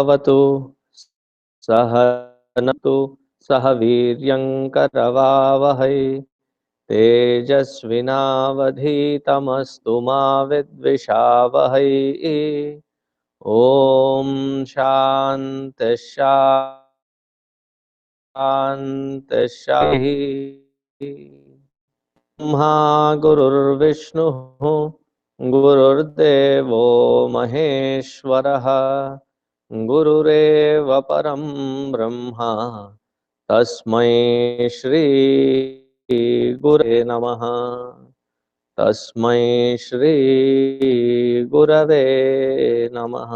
भवतु सहनतु सह वीर्यङ्करवावहै तेजस्विनावधीतमस्तु मा विद्विषावहै। ॐ शान्ति शान्ति शान्तिः। ब्रह्मा गुरुर्विष्णुः गुरुर्देवो महेश्वरः गुरुरेव परं ब्रह्मा तस्मै श्री गुरवे नमः। तस्मै श्री गुरवे नमः।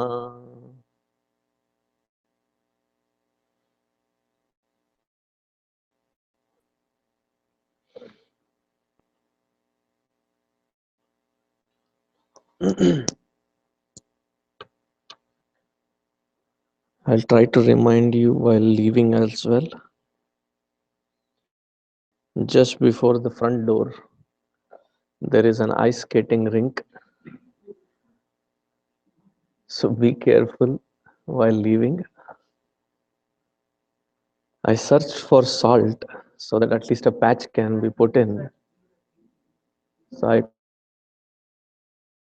I'll try to remind you while leaving as well. Just before the front door, there is an ice skating rink. So be careful while leaving. I searched for salt so that at least a patch can be put in. So I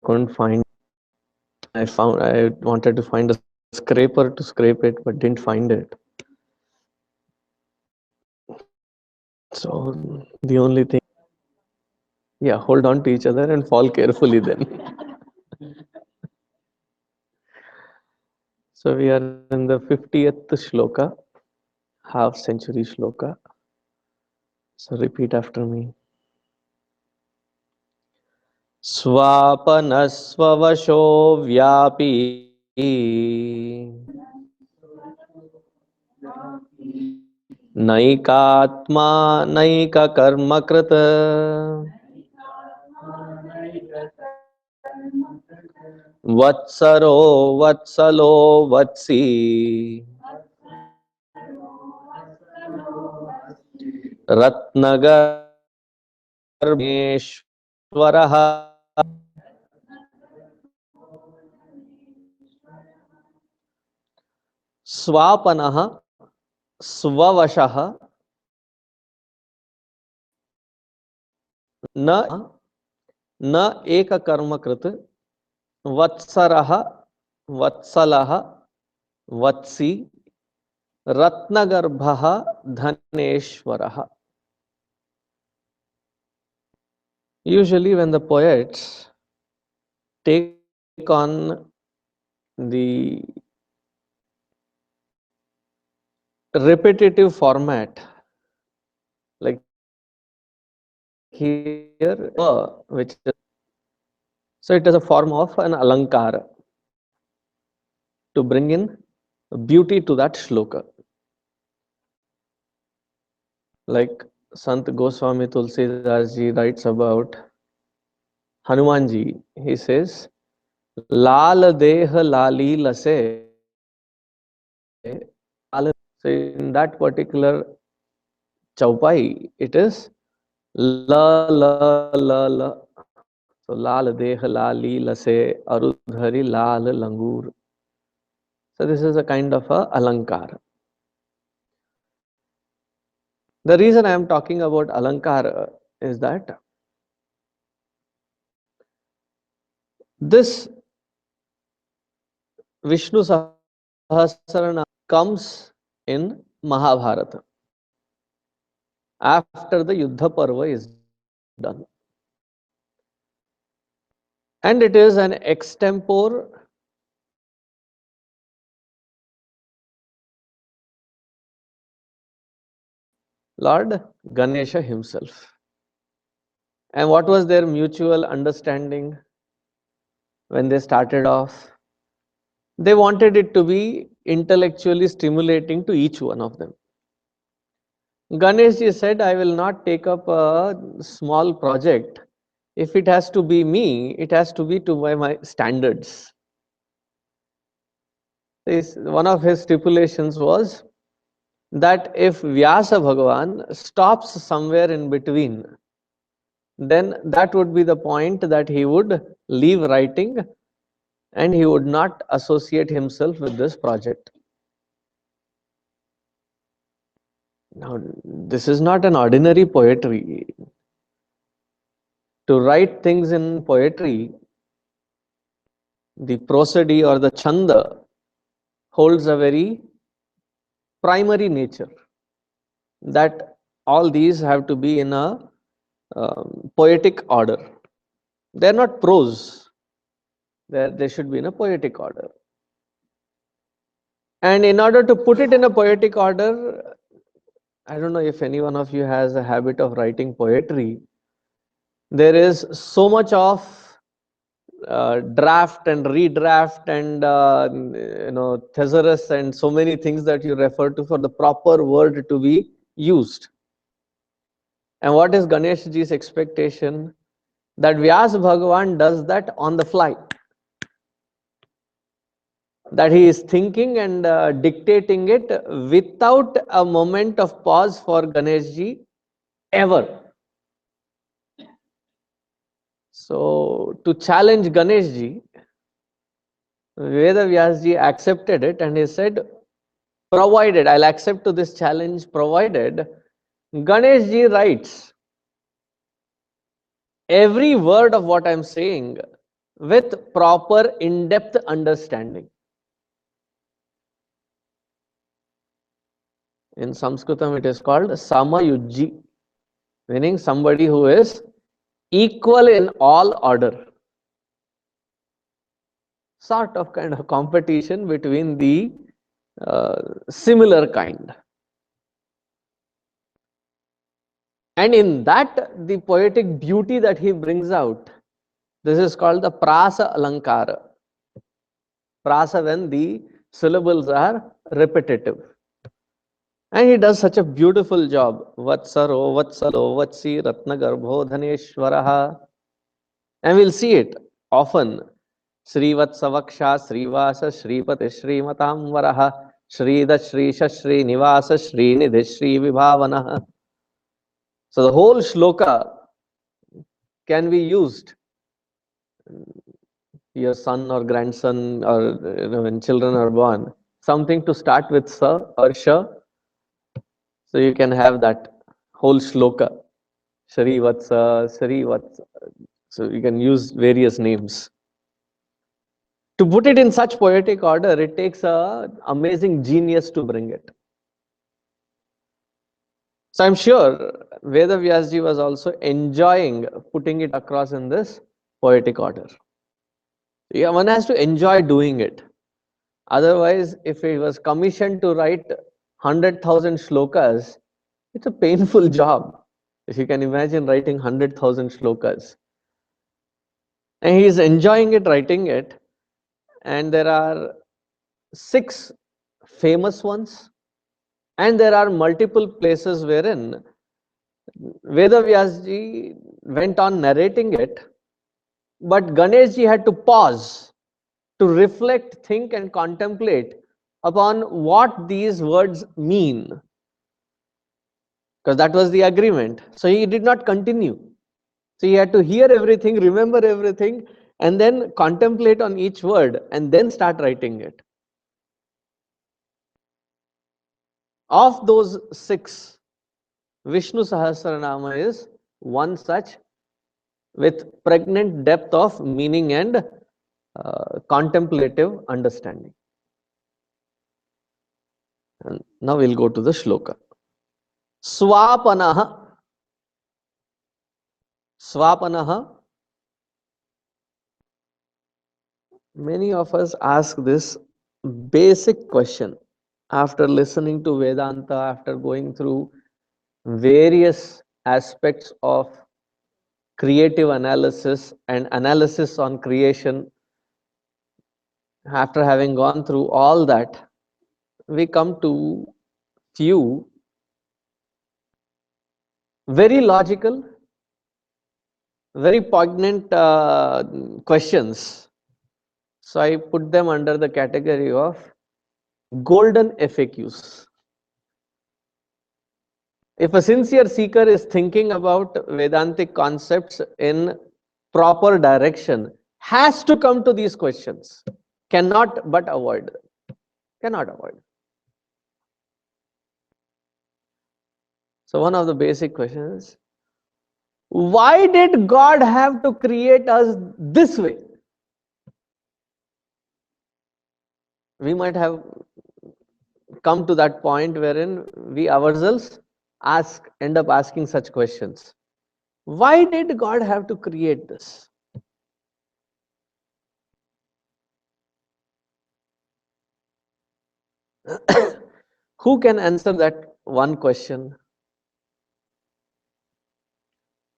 couldn't find. I wanted to find a scraper to scrape it, but didn't find it. So the only thing, yeah, hold on to each other and fall carefully then. So we are in the 50th shloka, half century shloka. So repeat after me. स्वापनस्ववशो व्यापी नैकात्मा नैककर्मकृत् वत्सरो वत्सलो वत्सी रत्नगर्भेश्वरः स्वापनः स्ववशः न एककर्मकृत् वत्सरः वत्सलः वत्सी रत्नगर्भः धनेश्वरः. Usually when the poets take on the repetitive format, like here, which is, so it is a form of an alankara to bring in beauty to that shloka. Like Sant Goswami Tulsidas ji writes about Hanumanji. He says, Lal deh lali lase. So in that particular chaupai, it is la la la la. So lal deh lali lase arudhari lal langur. So this is a kind of a alankar. The reason I am talking about alankar is that this Vishnu Sahasranamam comes in Mahabharata after the Yuddha Parva is done. And it is an extempore Lord Ganesha himself. And what was their mutual understanding when they started off? They wanted it to be intellectually stimulating to each one of them. Ganeshji said, I will not take up a small project. If it has to be me, it has to be to my standards. One of his stipulations was that if Vyasa Bhagavan stops somewhere in between, then that would be the point that he would leave writing and he would not associate himself with this project. Now, this is not an ordinary poetry. To write things in poetry, the prosody or the chanda holds a very primary nature, that all these have to be in a poetic order. They are not prose. They should be in a poetic order. And in order to put it in a poetic order, I don't know if any one of you has a habit of writing poetry. There is so much of draft and redraft and thesaurus and so many things that you refer to for the proper word to be used. And what is Ganesh ji's expectation? That Vyas Bhagavan does that on the fly. That he is thinking and dictating it without a moment of pause for Ganesh ji ever. So to challenge Ganesh ji, Veda Vyas ji accepted it and he said, provided, I'll accept to this challenge, provided Ganesh ji writes every word of what I'm saying with proper in-depth understanding. In Sanskritam, it is called Samayujji, meaning somebody who is equal in all order. Sort of kind of competition between the similar kind. And in that, the poetic beauty that he brings out, this is called the Prasa Alankara. Prasa, when the syllables are repetitive. And he does such a beautiful job. Vatsaro, Vatsalo, Vatsi, Ratnagarbho, Dhaneshwaraha. And we'll see it often. Srivatsavaksha, Srivasa, Sripati, Srimatamvaraha, Srida, Srisha, Srinivasa, Srinidhi, Sri Vibhavanaha. So the whole shloka can be used. Your son or grandson, or when children are born, something to start with sa or sha. So you can have that whole shloka. Srivatsa, Srivatsa. So you can use various names. To put it in such poetic order, it takes an amazing genius to bring it. So I'm sure Veda Vyasji was also enjoying putting it across in this poetic order. Yeah, one has to enjoy doing it. Otherwise, if he was commissioned to write 100,000 shlokas, it's a painful job. If you can imagine writing 100,000 shlokas. And he is enjoying it, writing it. And there are 6 famous ones. And there are multiple places wherein Veda Vyasji went on narrating it, but Ganeshji had to pause to reflect, think and contemplate upon what these words mean. Because that was the agreement. So he did not continue. So he had to hear everything, remember everything, and then contemplate on each word and then start writing it. Of those 6, Vishnu Sahasranamam is one such with pregnant depth of meaning and contemplative understanding. And now we'll go to the shloka. Swapanaha. Swapanaha. Many of us ask this basic question after listening to Vedanta, after going through various aspects of creative analysis and analysis on creation. After having gone through all that, we come to few very logical, very poignant questions. So I put them under the category of golden FAQs. If a sincere seeker is thinking about Vedantic concepts in proper direction, has to come to these questions. Cannot but avoid them. Cannot avoid. So one of the basic questions, why did God have to create us this way? We might have come to that point wherein we ourselves end up asking such questions. Why did God have to create this? Who can answer that one question?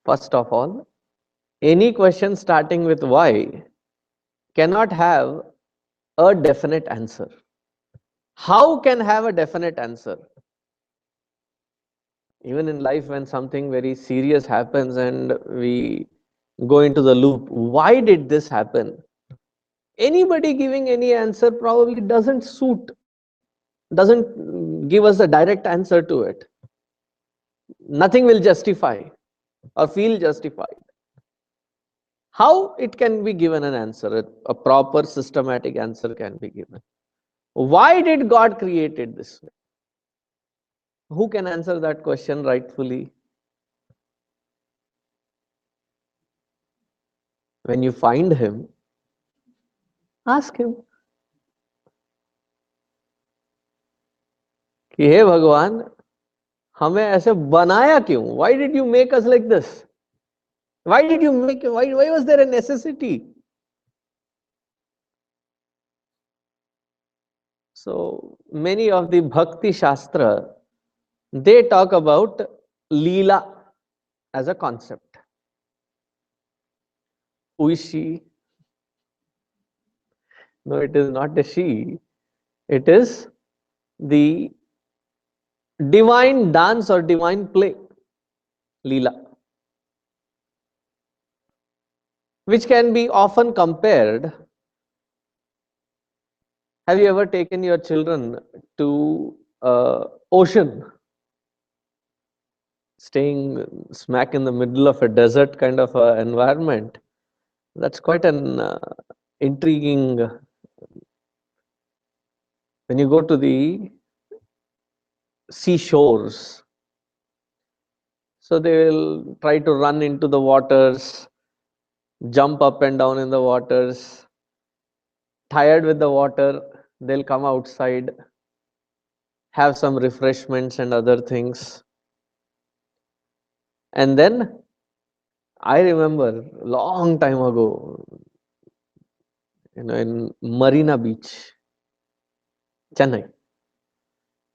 First of all, any question starting with why cannot have a definite answer. How can have a definite answer? Even in life, when something very serious happens and we go into the loop, why did this happen? Anybody giving any answer probably doesn't suit, doesn't give us a direct answer to it. Nothing will justify or feel justified. How it can be given an answer, a proper systematic answer can be given. Why did God create it this way? Who can answer that question rightfully? When you find him, ask him कि हे भगवान, हमें ऐसे बनाया क्यों? Why did you make us like this? Why did you make? Why was there a necessity? So many of the Bhakti Shastra, they talk about Leela as a concept. Who is she? No, it is not a she. It is the divine dance or divine play, Leela, which can be often compared. Have you ever taken your children to ocean, staying smack in the middle of a desert kind of environment? That's quite an intriguing. When you go to the seashores, so they will try to run into the waters, jump up and down in the waters. Tired with the water, they'll come outside, have some refreshments and other things. And then I remember long time ago, in Marina Beach, Chennai.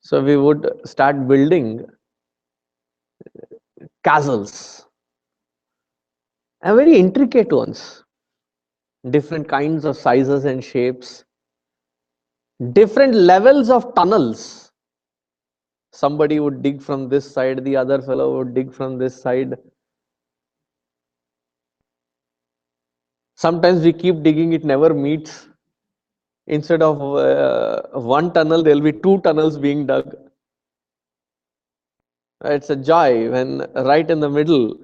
So we would start building castles, and very intricate ones, different kinds of sizes and shapes, different levels of tunnels. Somebody would dig from this side, the other fellow would dig from this side. Sometimes we keep digging, it never meets. Instead of one tunnel, there will be two tunnels being dug. It's a joy when right in the middle,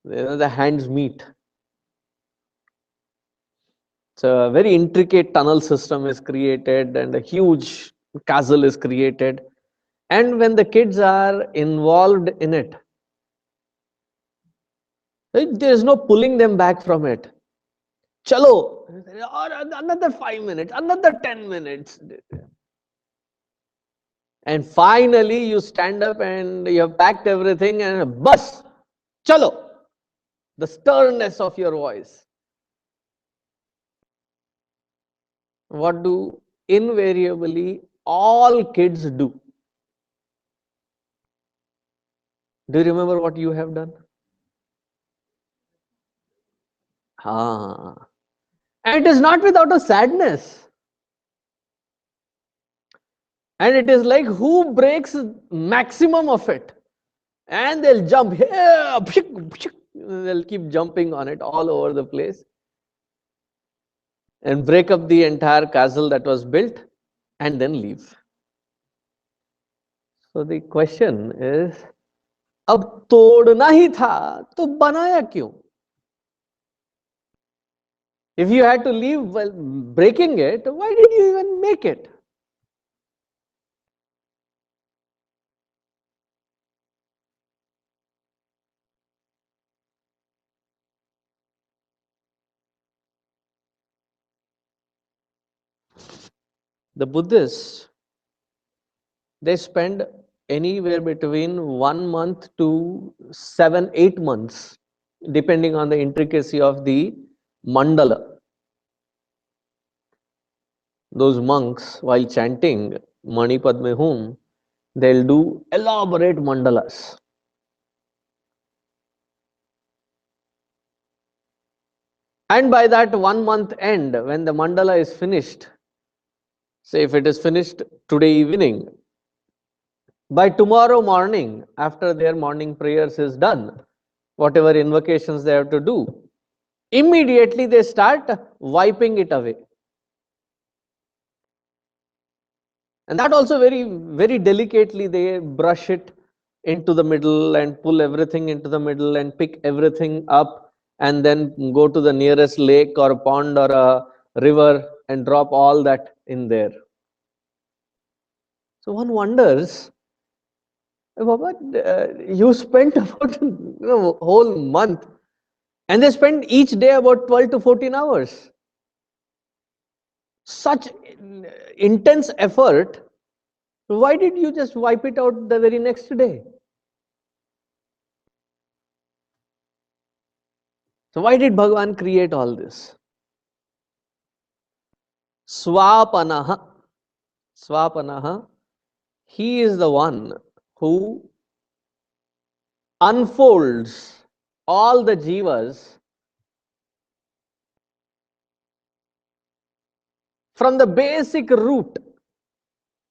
the hands meet. So a very intricate tunnel system is created and a huge castle is created. And when the kids are involved in it, there is no pulling them back from it. Chalo, another 5 minutes, another 10 minutes. And finally, you stand up and you have packed everything and bus, chalo. The sternness of your voice. What do invariably all kids do? Do you remember what you have done? Ah. And it is not without a sadness. And it is like who breaks maximum of it, and they'll jump here, they'll keep jumping on it all over the place and break up the entire castle that was built and then leave. So the question is, अब तोड़ना ही था तो बनाया क्यों? If you had to leave while breaking it, why did you even make it? The Buddhists, they spend anywhere between 1 month to 7, 8 months, depending on the intricacy of the mandala. Those monks, while chanting Mani Padme Hum, they'll do elaborate mandalas. And by that 1 month end, when the mandala is finished, say if it is finished today evening, by tomorrow morning, after their morning prayers is done, whatever invocations they have to do, immediately they start wiping it away. And that also very delicately they brush it into the middle and pull everything into the middle and pick everything up and then go to the nearest lake or pond or a river and drop all that in there. So one wonders, Baba, you spent about whole month, and they spend each day about 12 to 14 hours. Such intense effort. Why did you just wipe it out the very next day? So why did Bhagavan create all this? Swapanaha. Swapanaha. He is the one who unfolds all the jivas from the basic root.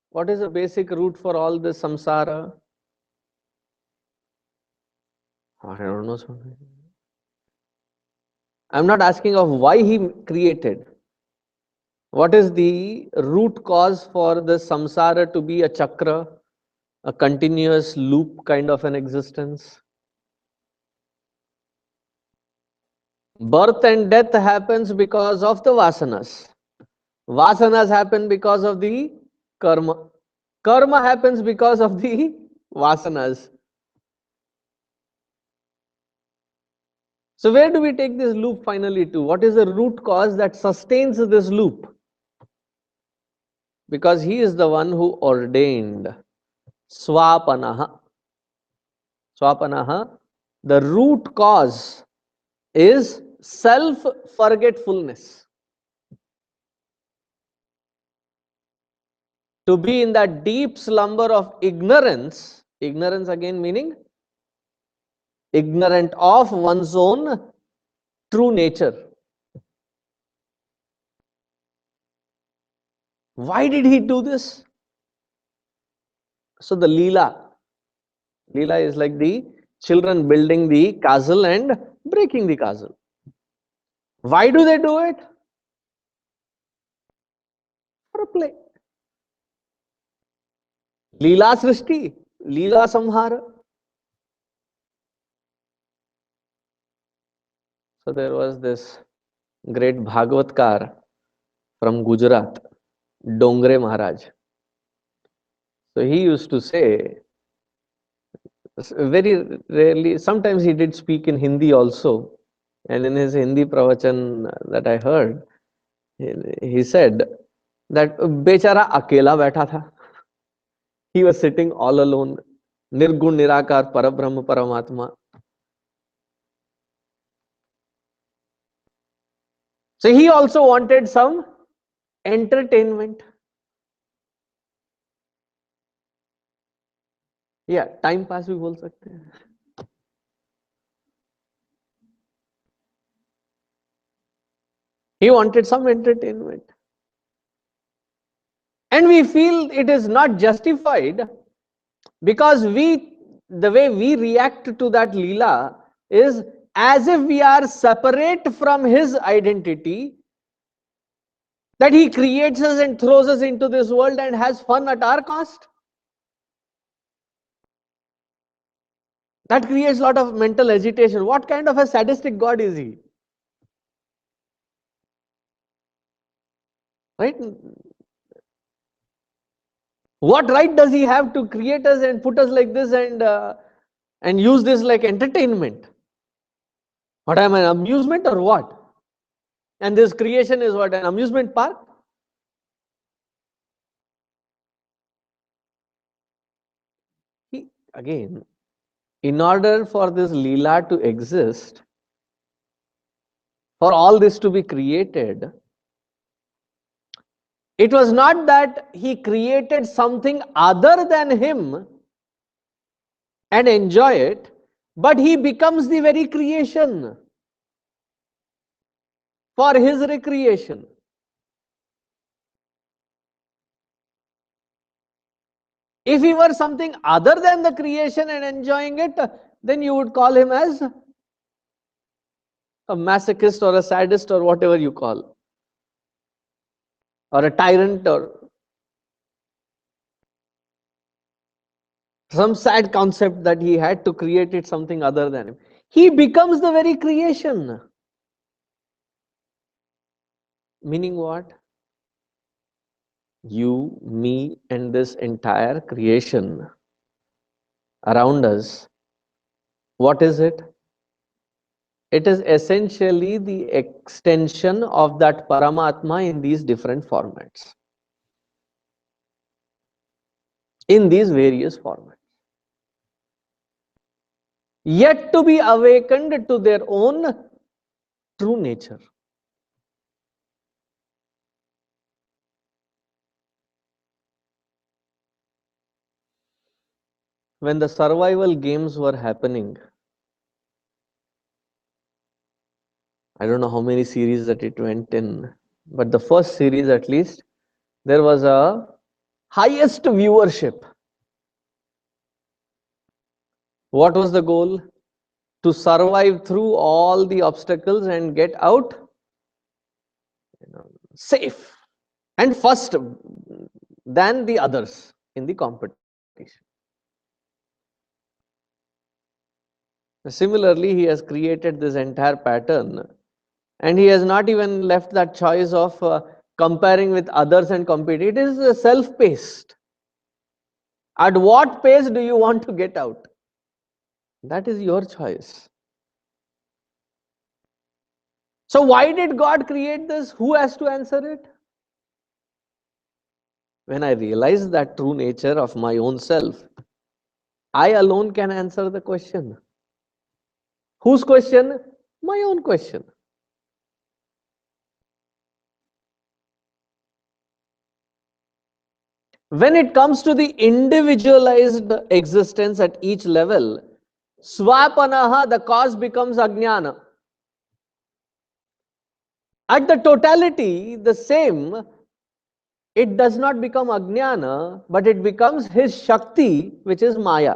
What is the basic root for all this samsara? I don't know. I'm not asking of why he created. What is the root cause for the samsara to be a chakra, a continuous loop kind of an existence? Birth and death happens because of the vasanas. Vasanas happen because of the karma. Karma happens because of the vasanas. So where do we take this loop finally to? What is the root cause that sustains this loop? Because he is the one who ordained swapanaha. Swapanaha, the root cause is self-forgetfulness. To be in that deep slumber of ignorance, ignorance again meaning ignorant of one's own true nature. Why did he do this? So the Leela is like the children building the castle and breaking the castle. Why do they do it? For a play. Leela Srishti, Leela Samhara. So there was this great Bhagavatkar from Gujarat, Dongre Maharaj. So he used to say, very rarely, sometimes he did speak in Hindi also. And in his Hindi pravachan that I heard, he said that Bechara akela baitha tha. He was sitting all alone. Nirgun Nirakar Parabrahma Paramatma. So he also wanted some entertainment. Yeah, time pass भी बोल सकते हैं. He wanted some entertainment. And we feel it is not justified because the way we react to that Leela is as if we are separate from his identity, that he creates us and throws us into this world and has fun at our cost. That creates a lot of mental agitation. What kind of a sadistic God is he? Right? What right does he have to create us and put us like this and use this like entertainment? What am I, an amusement or what? And this creation is what, an amusement park? Again, in order for this Leela to exist, for all this to be created, it was not that he created something other than him and enjoy it, but he becomes the very creation for his recreation. If he were something other than the creation and enjoying it, then you would call him as a masochist or a sadist or whatever you call, or a tyrant or some sad concept that he had to create it something other than him. He becomes the very creation. Meaning what? You, me, and this entire creation around us, what is it? It is essentially the extension of that Paramatma in these different formats, in these various formats, yet to be awakened to their own true nature. When the survival games were happening, I don't know how many series that it went in, but the first series at least, there was a highest viewership. What was the goal? To survive through all the obstacles and get out safe and first than the others in the competition. Similarly, he has created this entire pattern and he has not even left that choice of comparing with others and competing. It is self-paced. At what pace do you want to get out? That is your choice. So why did God create this? Who has to answer it? When I realize that true nature of my own self, I alone can answer the question. Whose question? My own question. When it comes to the individualized existence at each level, swapanaha, the cause becomes ajnana. At the totality, the same, it does not become ajnana, but it becomes his shakti, which is maya.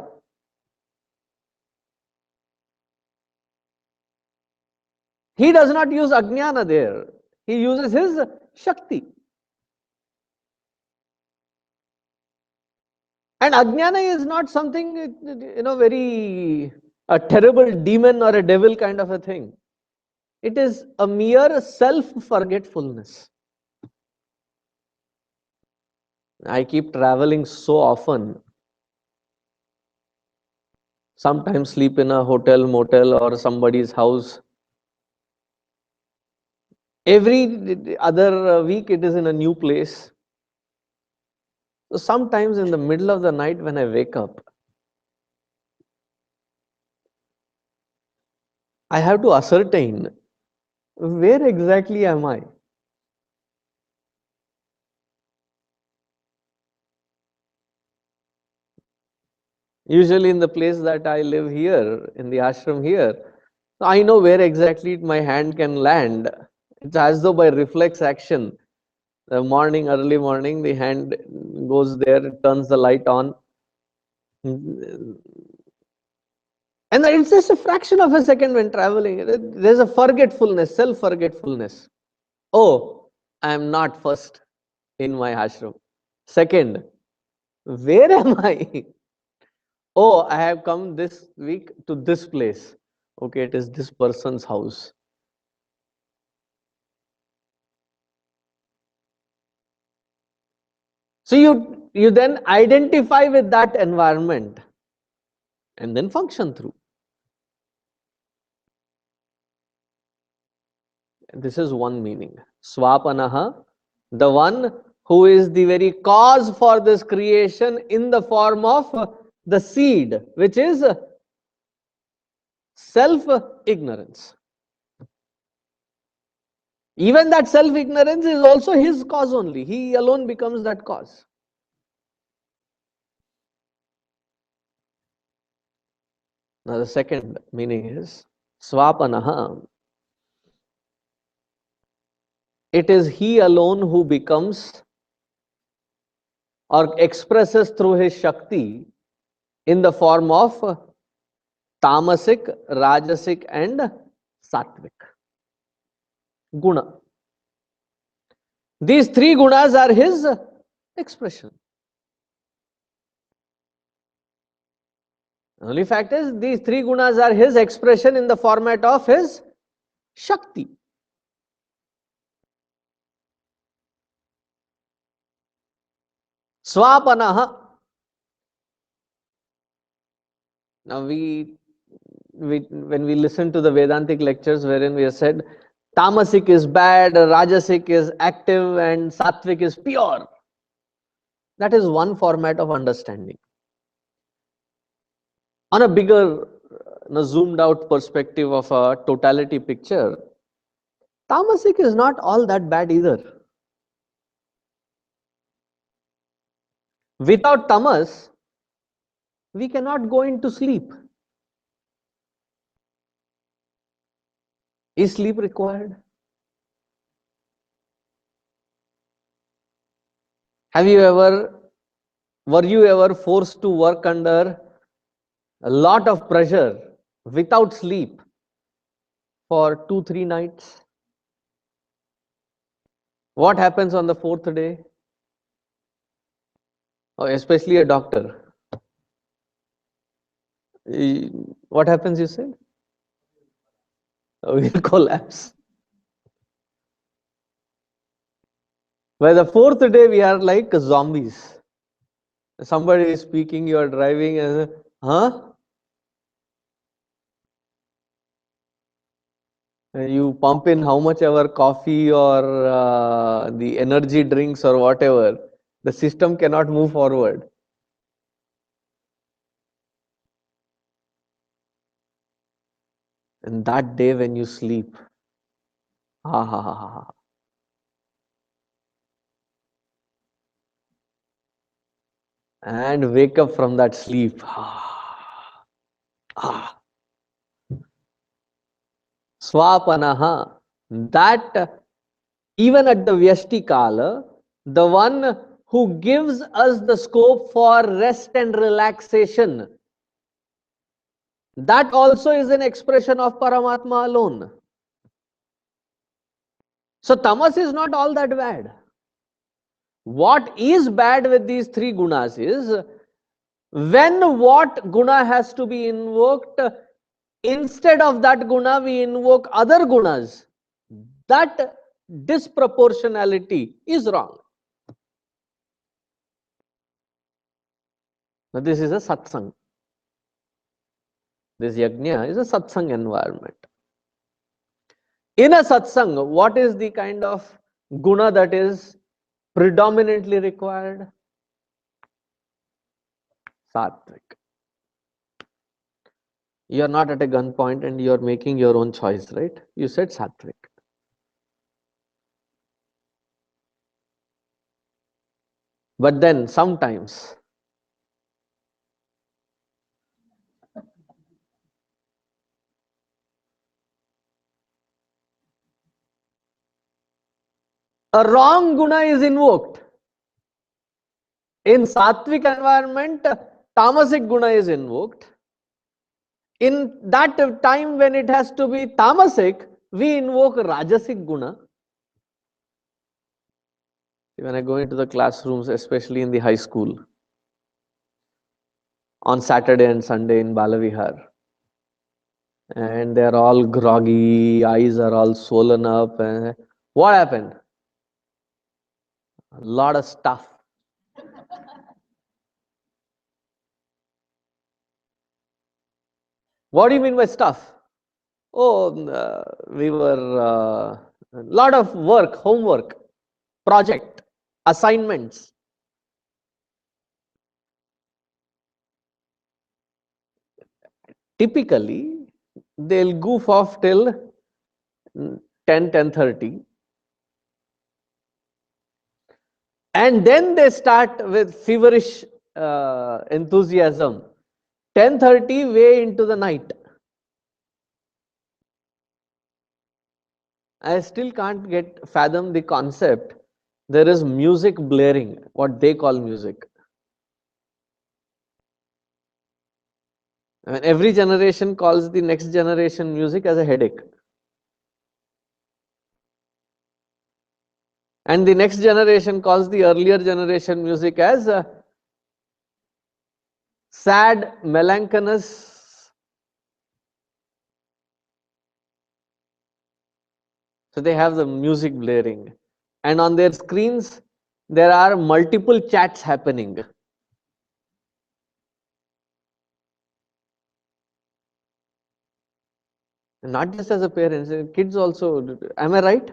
He does not use ajnana there. He uses his shakti. And ajnana is not something, very a terrible demon or a devil kind of a thing. It is a mere self-forgetfulness. I keep traveling so often. Sometimes sleep in a hotel, motel, or somebody's house. Every other week, it is in a new place. So sometimes in the middle of the night when I wake up, I have to ascertain where exactly am I? Usually in the place that I live here, in the ashram here, I know where exactly my hand can land. It's as though by reflex action. The morning, early morning, the hand goes there, turns the light on. And it's just a fraction of a second when traveling. There's a forgetfulness, self-forgetfulness. Oh, I am not first in my ashram. Second, where am I? Oh, I have come this week to this place. Okay, it is this person's house. So you then identify with that environment and then function through. This is one meaning. Swapanaha, the one who is the very cause for this creation in the form of the seed, which is self-ignorance. Even that self-ignorance is also his cause only. He alone becomes that cause. Now the second meaning is Swapanaha. It is he alone who becomes or expresses through his Shakti in the form of tamasic, rajasic and sattvic guna. These three gunas are his expression. The only fact is these three gunas are his expression in the format of his Shakti. Swapanaha. Now when we listen to the Vedantic lectures wherein we have said tamasic is bad, rajasic is active and sattvic is pure. That is one format of understanding. On a bigger, zoomed out perspective of a totality picture, tamasic is not all that bad either. Without tamas, we cannot go into sleep. Is sleep required? Were you ever forced to work under a lot of pressure without sleep for 2-3 nights? What happens on the fourth day? Oh, especially a doctor. What happens, you said? We'll collapse. By the fourth day, we are like zombies. Somebody is speaking, you are driving, and huh? You pump in how much ever coffee or the energy drinks or whatever, the system cannot move forward. And that day when you sleep, ha ha ha ha, ha, and wake up from that sleep, swapanaha, that even at the Vyashti Kala, the one who gives us the scope for rest and relaxation, that also is an expression of Paramatma alone. So tamas is not all that bad. What is bad with these three gunas is when what guna has to be invoked, instead of that guna we invoke other gunas. That disproportionality is wrong. Now this is a satsang. This yajna is a satsang environment. In a satsang, what is the kind of guna that is predominantly required? Sattvic. You are not at a gunpoint and you are making your own choice, right? You said sattvic. But then sometimes a wrong guna is invoked. In sattvic environment, tamasic guna is invoked. In that time when it has to be tamasic, we invoke rajasic guna. When I go into the classrooms, especially in the high school, on Saturday and Sunday in Balavihar, and they're all groggy, eyes are all swollen up. What happened? A lot of stuff. What do you mean by stuff? Oh, we were a lot of work, homework, project, assignments. Typically, they'll goof off till 10:30, and then they start with feverish enthusiasm. 10:30 way into the night. I still can't get fathom the concept. There is music blaring, what they call music. I mean, every generation calls the next generation music as a headache. And the next generation calls the earlier generation music as sad, melancholy. So they have the music blaring. And on their screens, there are multiple chats happening. Not just as a parent, kids also. Am I right?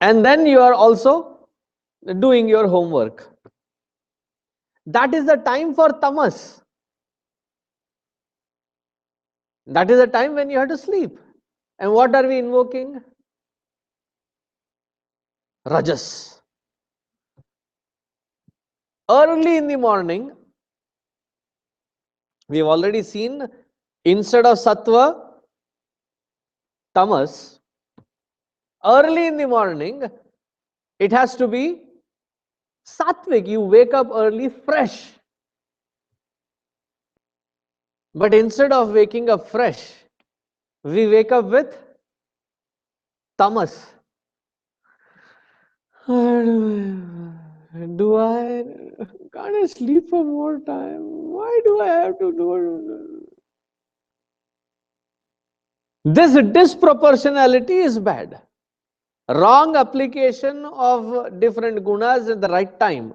And then you are also doing your homework. That is the time for tamas. That is the time when you have to sleep. And what are we invoking? Rajas. Early in the morning, we have already seen, instead of sattva, tamas. Early in the morning, it has to be sattvic. You wake up early, fresh. But instead of waking up fresh, we wake up with tamas. Do I? Can't I sleep for more time? Why do I have to do it? This disproportionality is bad. Wrong application of different gunas at the right time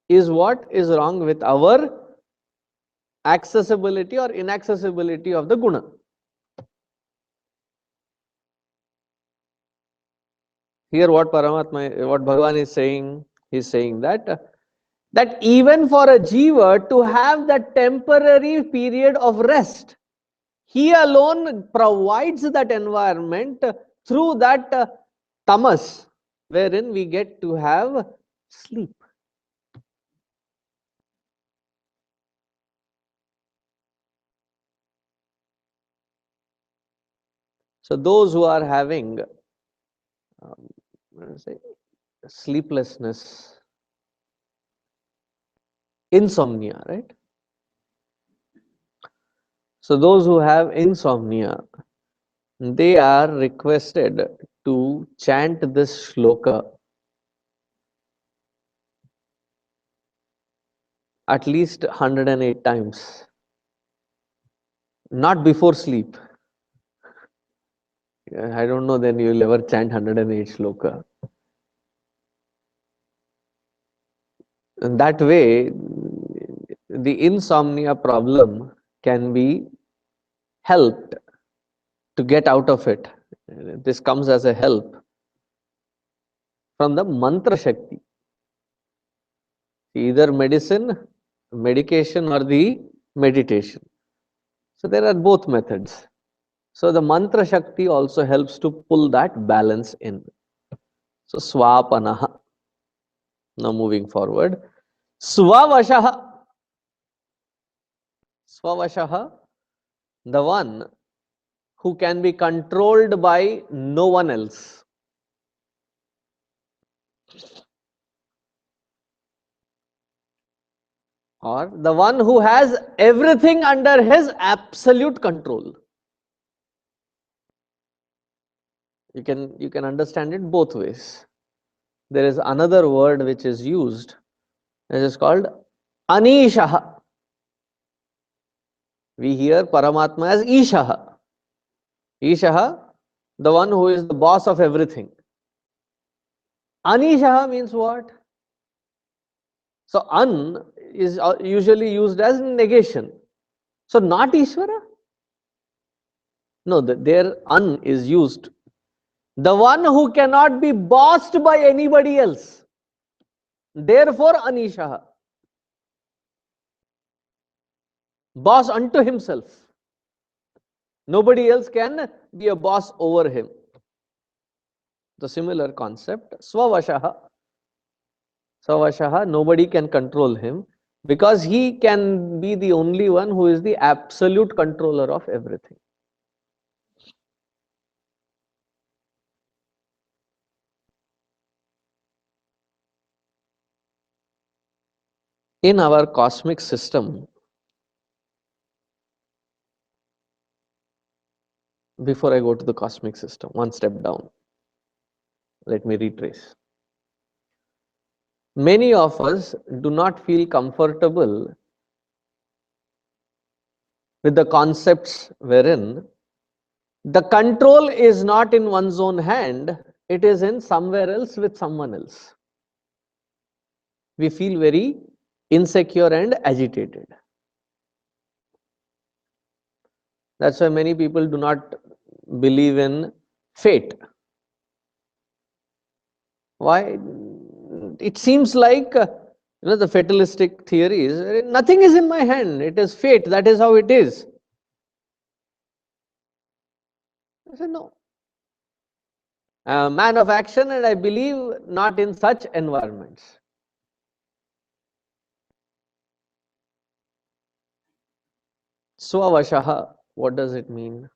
is what is wrong with our accessibility or inaccessibility of the guna. Here what Paramatma, what Bhagavan is saying, he's saying that even for a jiva to have that temporary period of rest, he alone provides that environment through that tamas, wherein we get to have sleep. So those who are having sleeplessness, insomnia, right? So those who have insomnia, they are requested to chant this shloka at least 108 times, not before sleep. I don't know, then you'll ever chant 108 shloka. And that way, the insomnia problem can be helped to get out of it. This comes as a help from the mantra shakti. Either medicine, medication, or the meditation. So there are both methods. So the mantra shakti also helps to pull that balance in. So swapanaha. Now moving forward. Swavashaha. Swavashaha, the one who can be controlled by no one else. Or the one who has everything under his absolute control. You can understand it both ways. There is another word which is used, it is called Anishaha. We hear Paramatma as Ishaha. Ishaha, the one who is the boss of everything. Anishaha means what? So An is usually used as negation. So not Ishvara? No, their An is used. The one who cannot be bossed by anybody else. Therefore Anishaha. Boss unto himself. Nobody else can be a boss over him. The similar concept, Swavashaha. Swavashaha, nobody can control him because he can be the only one who is the absolute controller of everything. In our cosmic system, before I go to the cosmic system, one step down, let me retrace. Many of us do not feel comfortable with the concepts wherein the control is not in one's own hand, it is in somewhere else with someone else. We feel very insecure and agitated. That's why many people do not believe in fate. Why? It seems like the fatalistic theory is nothing is in my hand. It is fate. That is how it is. I said no. I'm a man of action, and I believe not in such environments. Swavashaha. What does it mean?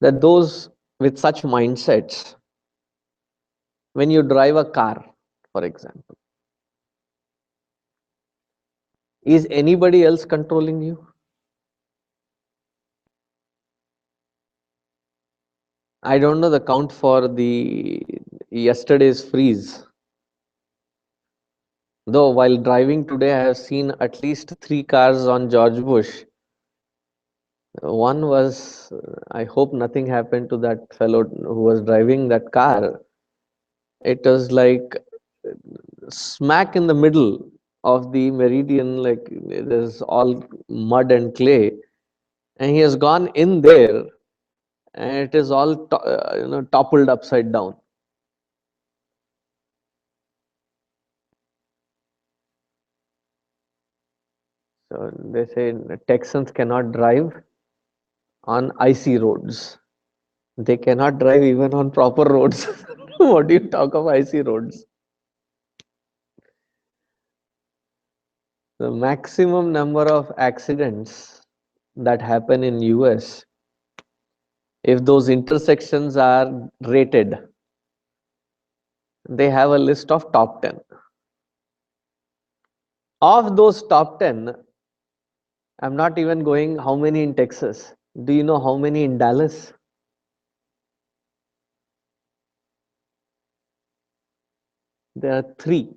That those with such mindsets, when you drive a car, for example, is anybody else controlling you? I don't know the count for the yesterday's freeze. Though while driving today, I have seen at least 3 cars on George Bush. One was, I hope nothing happened to that fellow who was driving that car. It was like smack in the middle of the meridian, like there's all mud and clay, and he has gone in there, and it is all toppled upside down. So they say Texans cannot drive on icy roads. They cannot drive even on proper roads. What do you talk of icy roads? The maximum number of accidents that happen in US, if those intersections are rated, they have a list of top 10. Of those top 10, I'm not even going how many in Texas. Do you know how many in Dallas? There are 3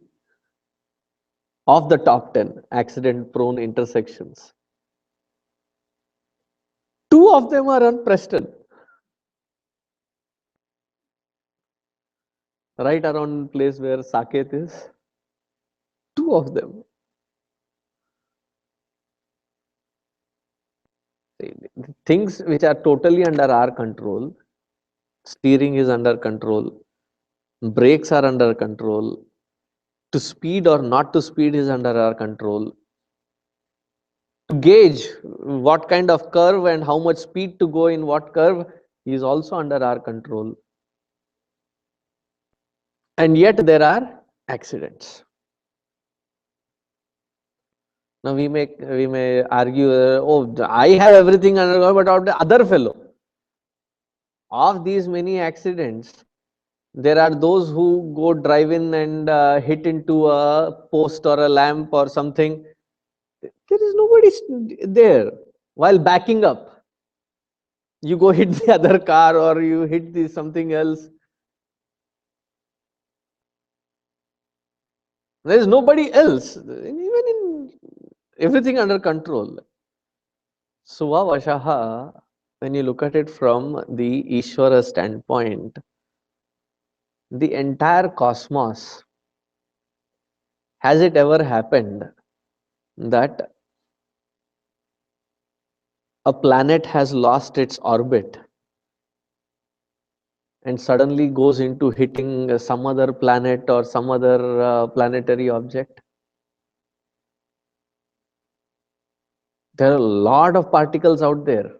of the top 10 accident prone intersections. 2 of them are on Preston, right around place where Saket is. 2 of them. Things which are totally under our control, steering is under control, brakes are under control, to speed or not to speed is under our control, to gauge what kind of curve and how much speed to go in what curve is also under our control. And yet there are accidents. Now we may argue, oh, I have everything under control, but out the other fellow, of these many accidents, there are those who go drive in and hit into a post or a lamp or something. There is nobody there while backing up. You go hit the other car or you hit the something else. There is nobody else, even in everything under control. Suvavashaha, when you look at it from the Ishvara standpoint, the entire cosmos, has it ever happened that a planet has lost its orbit and suddenly goes into hitting some other planet or some other planetary object? There are a lot of particles out there.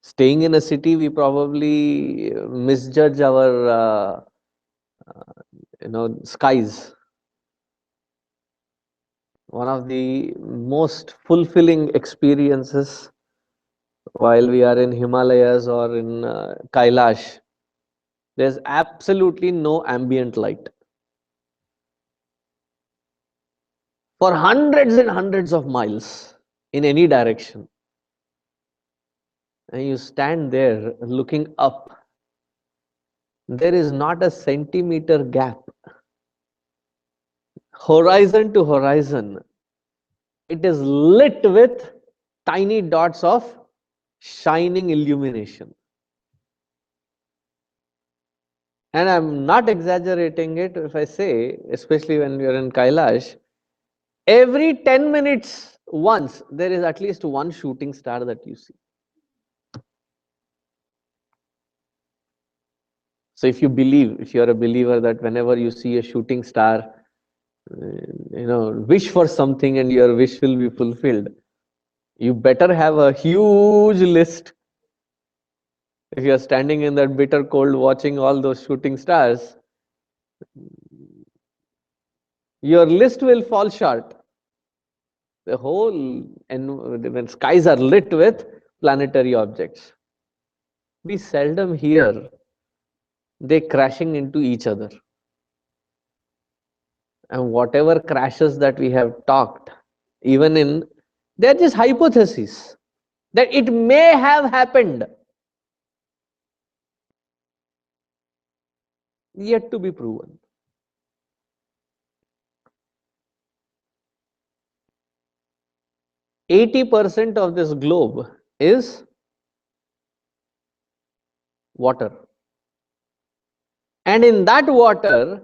Staying in a city, we probably misjudge our skies. One of the most fulfilling experiences while we are in Himalayas or in Kailash, there's absolutely no ambient light. For hundreds and hundreds of miles in any direction. And you stand there looking up. There is not a centimeter gap. Horizon to horizon. It is lit with tiny dots of shining illumination. And I'm not exaggerating it if I say, especially when we are in Kailash, every 10 minutes once there is at least one shooting star that you see. So if you're a believer that whenever you see a shooting star, wish for something and your wish will be fulfilled, you better have a huge list. If you're standing in that bitter cold watching all those shooting stars, your list will fall short. The whole, and when skies are lit with planetary objects, we seldom hear they crashing into each other. And whatever crashes that we have talked, even in, they're just hypotheses that it may have happened, yet to be proven. %80 of this globe is water. And in that water,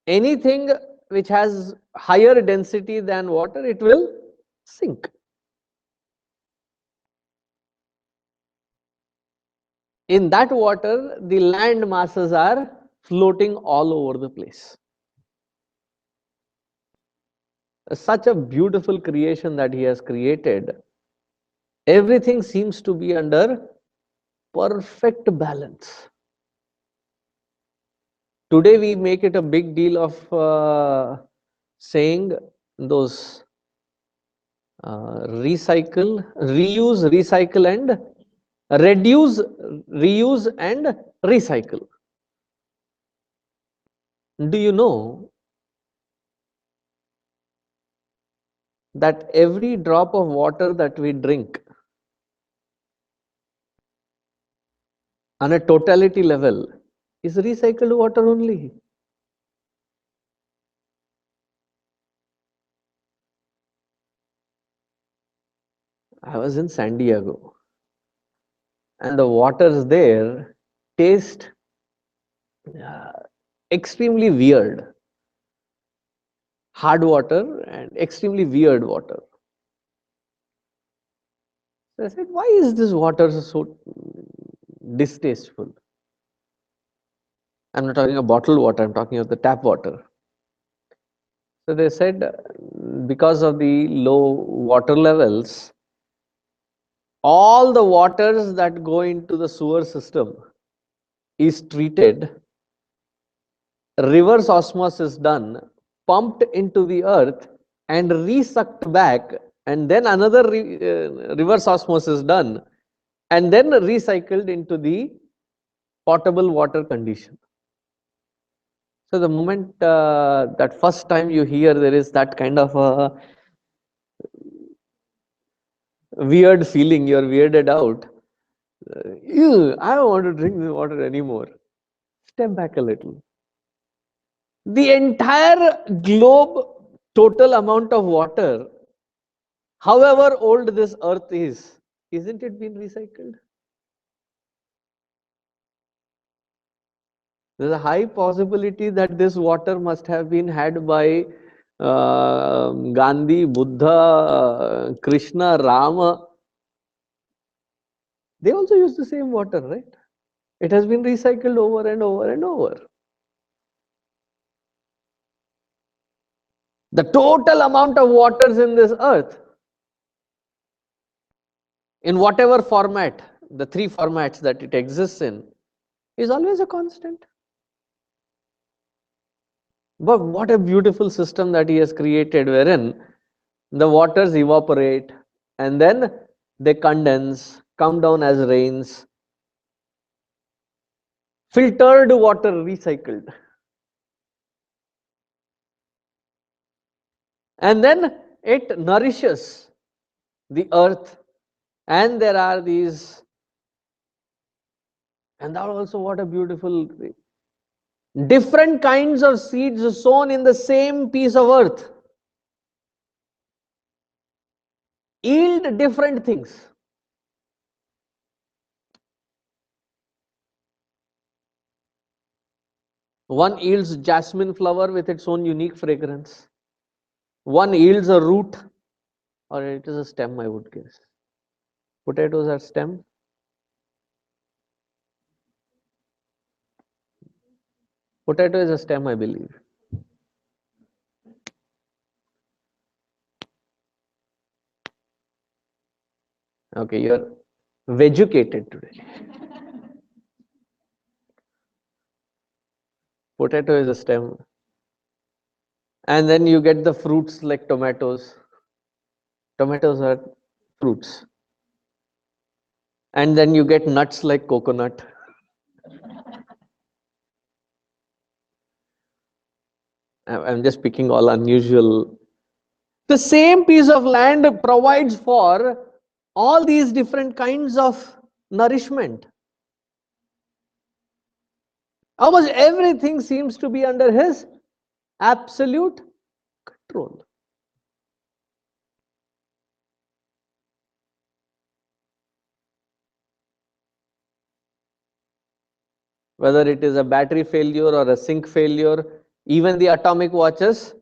anything which has higher density than water, it will sink. In that water, the land masses are floating all over the place. Such a beautiful creation that he has created. Everything seems to be under perfect balance. Today we make it a big deal of saying those recycle, reuse, recycle and reduce, reuse and recycle. Do you know that every drop of water that we drink on a totality level is recycled water only? I was in San Diego and the waters there taste uh, extremely weird. Hard water and extremely weird water. So I said, why is this water so distasteful? I'm not talking of bottled water, I'm talking of the tap water. So they said, because of the low water levels, all the waters that go into the sewer system is treated, reverse osmosis done, pumped into the earth, and resucked back, and then another reverse osmosis done, and then recycled into the potable water condition. So the moment that first time you hear there is that kind of a weird feeling, you're weirded out. Ew, I don't want to drink this water anymore. Step back a little. The entire globe, total amount of water, however old this earth is, isn't it been recycled? There's a high possibility that this water must have been had by Gandhi, Buddha, Krishna, Rama. They also use the same water, right? It has been recycled over and over and over. The total amount of waters in this earth, in whatever format, the three formats that it exists in, is always a constant. But what a beautiful system that he has created, wherein the waters evaporate and then they condense, come down as rains, filtered water recycled. And then it nourishes the earth, and there are these, and that also what a beautiful, different kinds of seeds sown in the same piece of earth yield different things. One yields jasmine flower with its own unique fragrance. One yields a root, or it is a stem, I would guess. Potatoes are stem. Potato is a stem, I believe. Okay, you're vegucated today. Potato is a stem. And then you get the fruits like tomatoes. Tomatoes are fruits. And then you get nuts like coconut. I'm just picking all unusual. The same piece of land provides for all these different kinds of nourishment. Almost everything seems to be under his absolute control. Whether it is a battery failure or a sink failure, even the atomic watches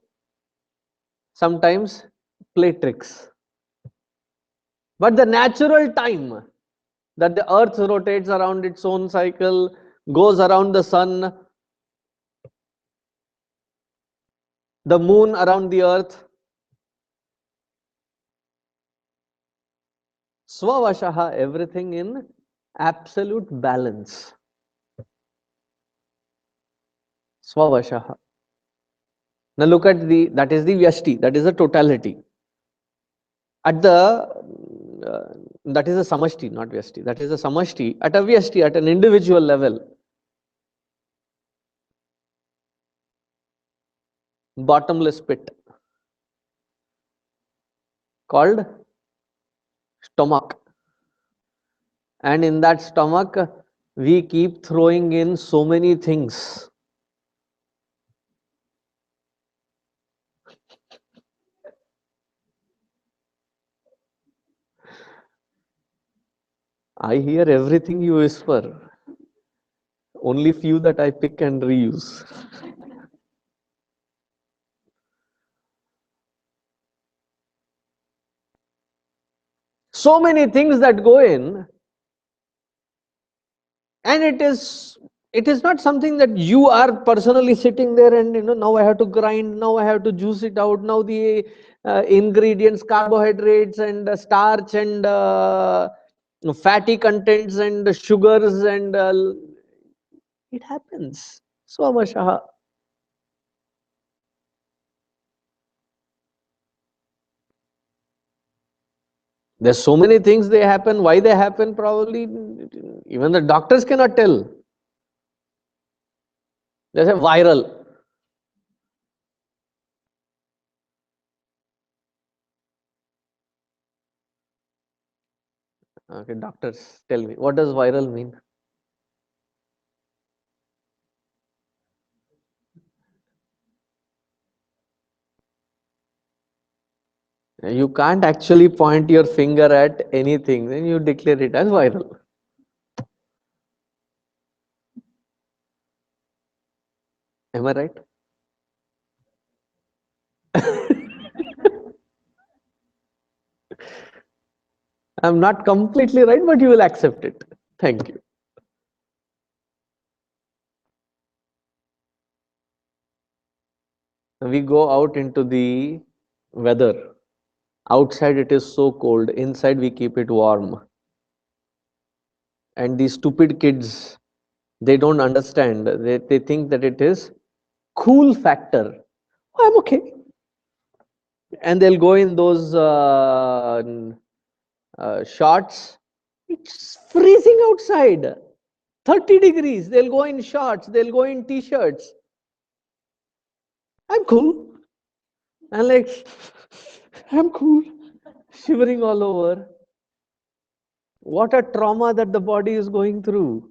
sometimes play tricks. But the natural time that the earth rotates around its own cycle, goes around the sun, the moon around the earth, swavashaha, everything in absolute balance. Swavashaha. Now look at that is the vyashti, that is the totality. At that is a samashti, not vyashti, that is a samashti. At a vyashti, at an individual level, bottomless pit called stomach. And in that stomach, we keep throwing in so many things. I hear everything you whisper, only few that I pick and reuse. So many things that go in, and it is not something that you are personally sitting there and now I have to grind, now I have to juice it out, now the ingredients, carbohydrates and starch and fatty contents and sugars and it happens. Swavashaha. There's so many things they happen. Why they happen? Probably even the doctors cannot tell. They say viral. Okay, doctors, tell me, what does viral mean? You can't actually point your finger at anything, then you declare it as viral. Am I right? I'm not completely right, but you will accept it. Thank you. We go out into the weather. Outside it is so cold, inside we keep it warm. And these stupid kids, they don't understand. They think that it is cool factor. Oh, I'm okay. And they'll go in those shorts. It's freezing outside. 30 degrees. They'll go in shorts. They'll go in t-shirts. I'm cool. And like, I'm cool. Shivering all over. What a trauma that the body is going through.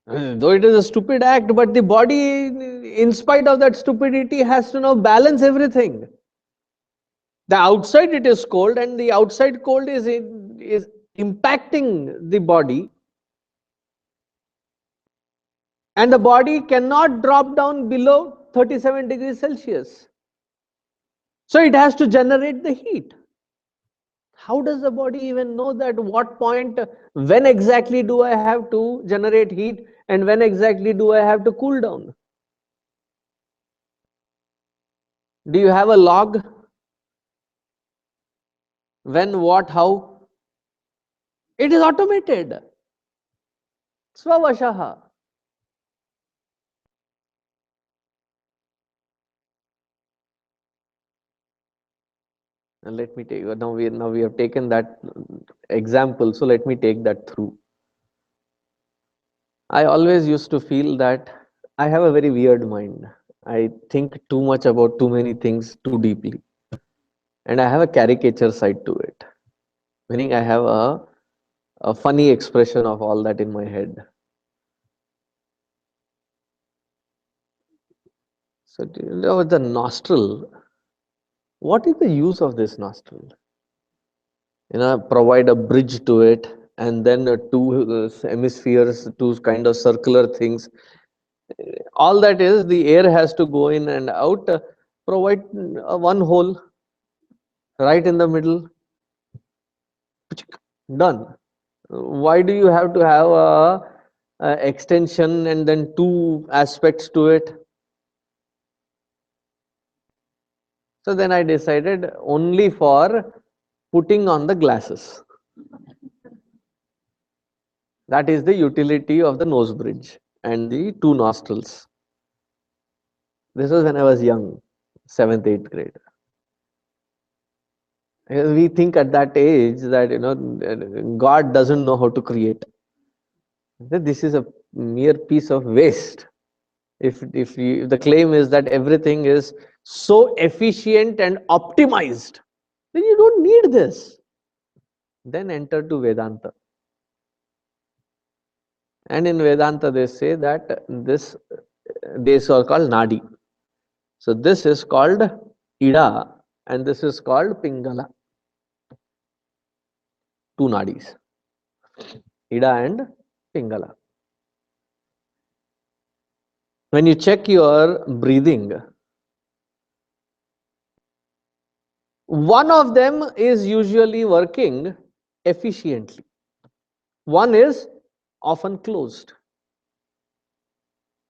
Though it is a stupid act, but the body, in spite of that stupidity, has to now balance everything. The outside it is cold, and the outside cold is impacting the body, and the body cannot drop down below 37 degrees Celsius. So it has to generate the heat. How does the body even know that what point, when exactly do I have to generate heat and when exactly do I have to cool down? Do you have a log? When, what, how? It is automated. Swavashaha. And let me take, now we have taken that example, so let me take that through. I always used to feel that I have a very weird mind. I think too much about too many things too deeply. And I have a caricature side to it. Meaning I have a funny expression of all that in my head. So do you know the nostril, what is the use of this nostril? Provide a bridge to it, and then two hemispheres, two kind of circular things. All that is, the air has to go in and out. Provide one hole right in the middle. Done. Why do you have to have a extension and then two aspects to it? So then I decided only for putting on the glasses. That is the utility of the nose bridge and the two nostrils. This was when I was young, 7th, 8th grade. We think at that age that God doesn't know how to create. This is a mere piece of waste. If the claim is that everything is so efficient and optimized, then you don't need this. Then enter to Vedanta. And in Vedanta they say that these are called nadi. So this is called ida and this is called pingala. Two nadis, ida and pingala. When you check your breathing, one of them is usually working efficiently. One is often closed.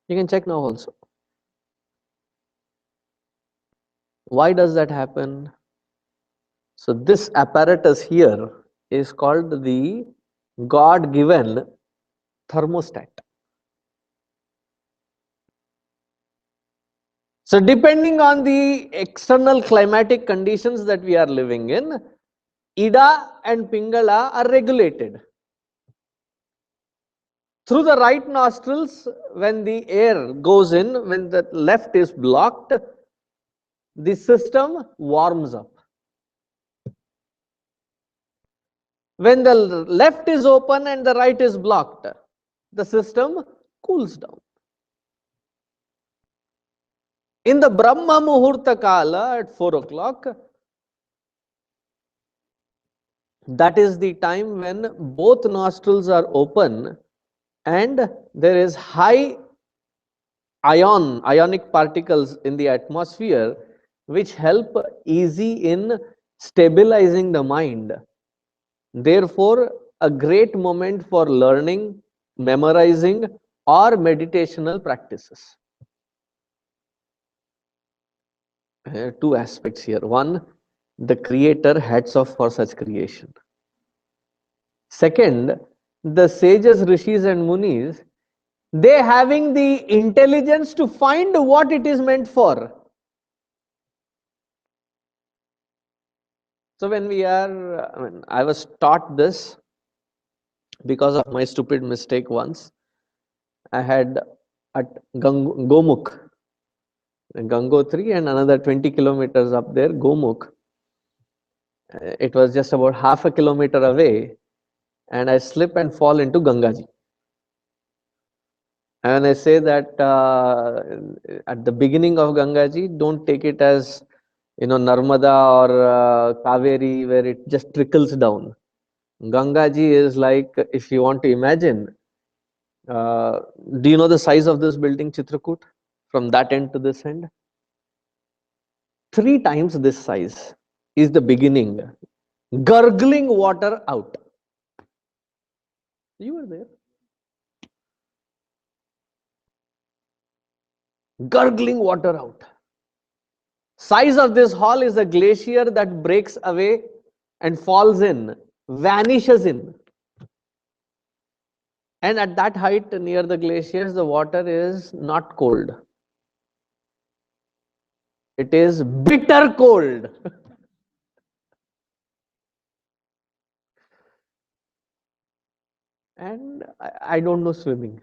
You can check now also. Why does that happen? So this apparatus here is called the God-given thermostat. So depending on the external climatic conditions that we are living in, Ida and Pingala are regulated. Through the right nostrils, when the air goes in, when the left is blocked, the system warms up. When the left is open and the right is blocked, the system cools down. In the Brahma Muhurta Kala at 4 o'clock, that is the time when both nostrils are open and there is high ionic particles in the atmosphere which help easy in stabilizing the mind. Therefore, a great moment for learning, memorizing, or meditational practices. Two aspects here. One, the creator hats off for such creation. Second, the sages, rishis, and munis, they having the intelligence to find what it is meant for. So when we are, I was taught this because of my stupid mistake once. I had at Gomukh, Gangotri, and another 20 kilometers up there, Gomukh. It was just about half a kilometer away, and I slip and fall into Gangaji. And I say that at the beginning of Gangaji, don't take it as Narmada or Kaveri, where it just trickles down. Gangaji is like, if you want to imagine, do you know the size of this building, Chitrakoot? From that end to this end? 3 times this size is the beginning. Gurgling water out. You were there. Gurgling water out. Size of this hall is a glacier that breaks away and falls in, vanishes in. And at that height near the glaciers, the water is not cold. It is bitter cold. And I don't know swimming.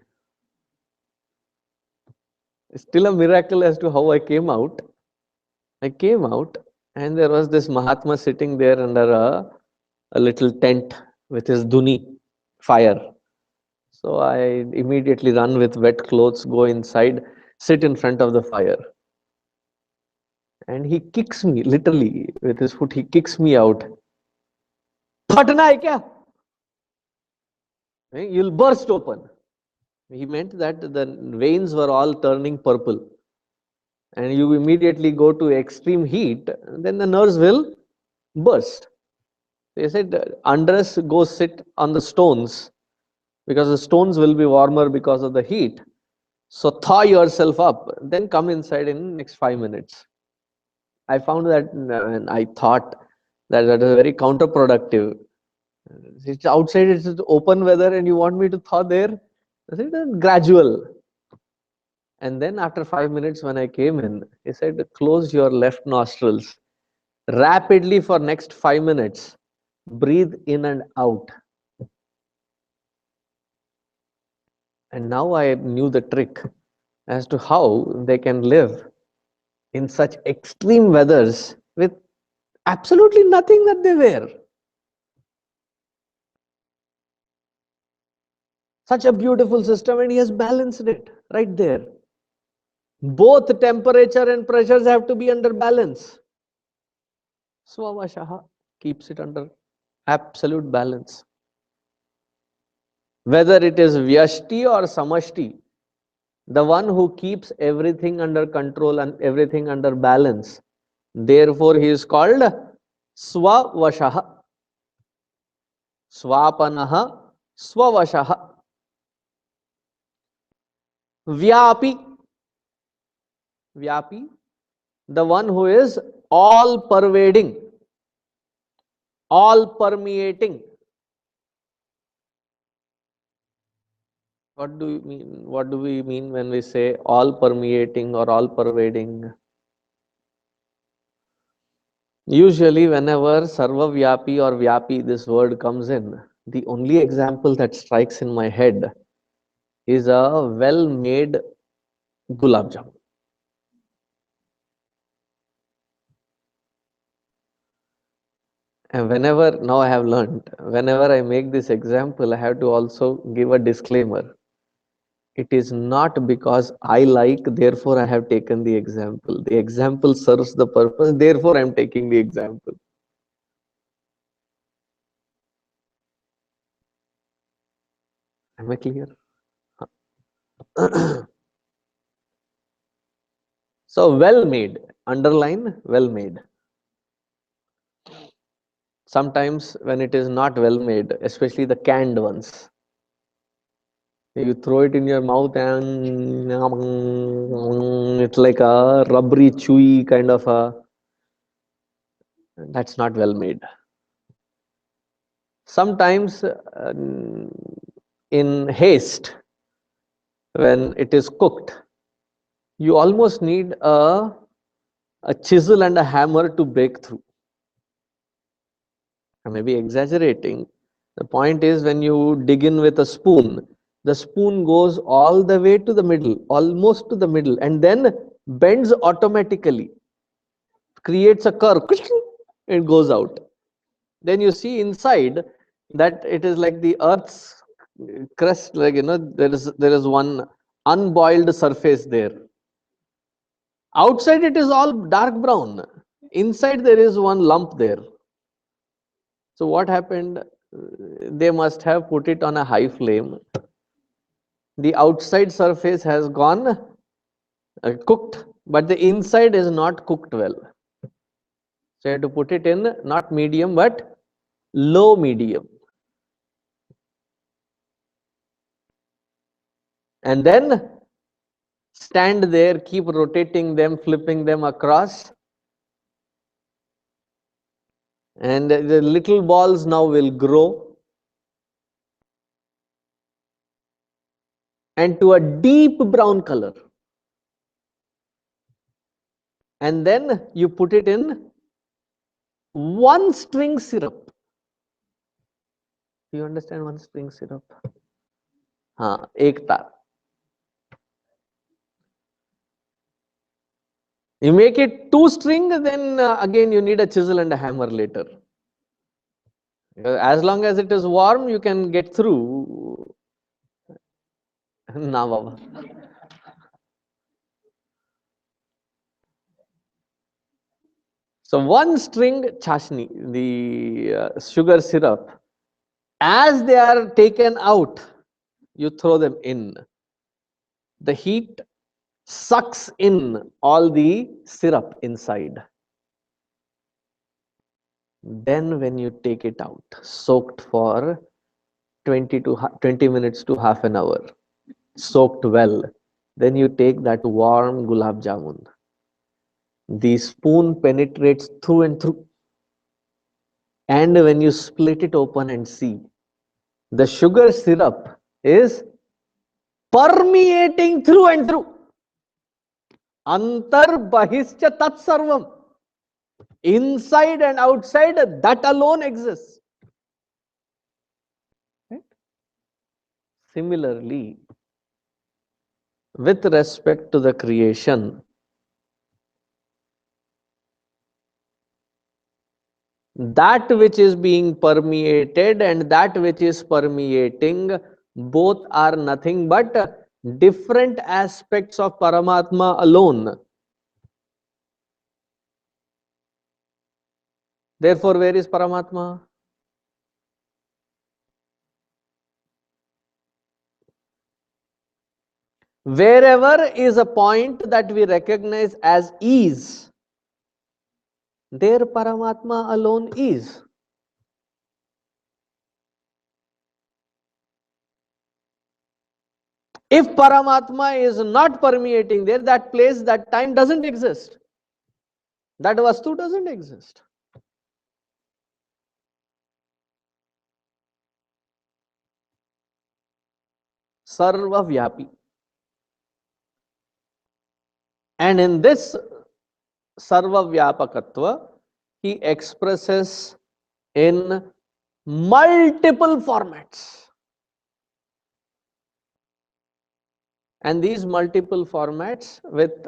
It's still a miracle as to how I came out. I came out and there was this Mahatma sitting there under a little tent with his dhuni, fire. So I immediately run with wet clothes, go inside, sit in front of the fire. And he kicks me, literally, with his foot, he kicks me out. Phatna hai kya? You'll burst open. He meant that the veins were all turning purple. And you immediately go to extreme heat, then the nerves will burst. They said, undress, go sit on the stones, because the stones will be warmer because of the heat. So thaw yourself up, then come inside in next 5 minutes. I found that, and I thought that that is very counterproductive. It's outside, it's open weather, and you want me to thaw there? I said, gradual. And then after 5 minutes when I came in, he said, close your left nostrils. Rapidly for next 5 minutes. Breathe in and out. And now I knew the trick as to how they can live in such extreme weathers with absolutely nothing that they wear. Such a beautiful system, and he has balanced it right there. Both temperature and pressures have to be under balance. Swavashaha keeps it under absolute balance. Whether it is Vyashti or Samashti, the one who keeps everything under control and everything under balance. Therefore, he is called Swavashaha. Swapanaha, Swavashaha. Vyapi. Vyapi, the one who is all pervading, all permeating. What do we mean when we say all permeating or all pervading? Usually, whenever Sarvavyapi or Vyapi, this word comes in, the only example that strikes in my head is a well made gulab jamun. And whenever, now I have learned, whenever I make this example, I have to also give a disclaimer. It is not because I like, therefore I have taken the example. The example serves the purpose, therefore I am taking the example. Am I clear? So, well made, underline well made. Sometimes when it is not well made, especially the canned ones, you throw it in your mouth and it's like a rubbery, chewy kind of a, that's not well made. Sometimes in haste, when it is cooked, you almost need a chisel and a hammer to break through. I may be exaggerating. The point is, when you dig in with a spoon, the spoon goes all the way to the middle, almost to the middle, and then bends automatically, creates a curve, it goes out. Then you see inside that it is like the earth's crust, like there is one unboiled surface there. Outside it is all dark brown. Inside there is one lump there. So what happened? They must have put it on a high flame. The outside surface has gone cooked, but the inside is not cooked well. So you have to put it in not medium but low medium. And then stand there, keep rotating them, flipping them across. And the little balls now will grow. And to a deep brown color. And then you put it in one string syrup. Do you understand one string syrup? Ek tar. You make it two string, then again you need a chisel and a hammer later. As long as it is warm, you can get through. Na baba. So one string chashni, the sugar syrup, as they are taken out, you throw them in. The heat sucks in all the syrup inside. Then when you take it out, soaked for 20 minutes to half an hour, soaked well, then you take that warm gulab jamun. The spoon penetrates through and through. And when you split it open and see, the sugar syrup is permeating through and through. Antar bahischa tat sarvam. Inside and outside, that alone exists. Right? Similarly, with respect to the creation, that which is being permeated and that which is permeating, both are nothing but different aspects of Paramatma alone. Therefore, where is Paramatma? Wherever is a point that we recognize as ease, there Paramatma alone is. If Paramatma is not permeating there, that place, that time doesn't exist. That Vastu doesn't exist. Sarva Vyapi. And in this Sarva Vyapakatva, he expresses in multiple formats. And these multiple formats with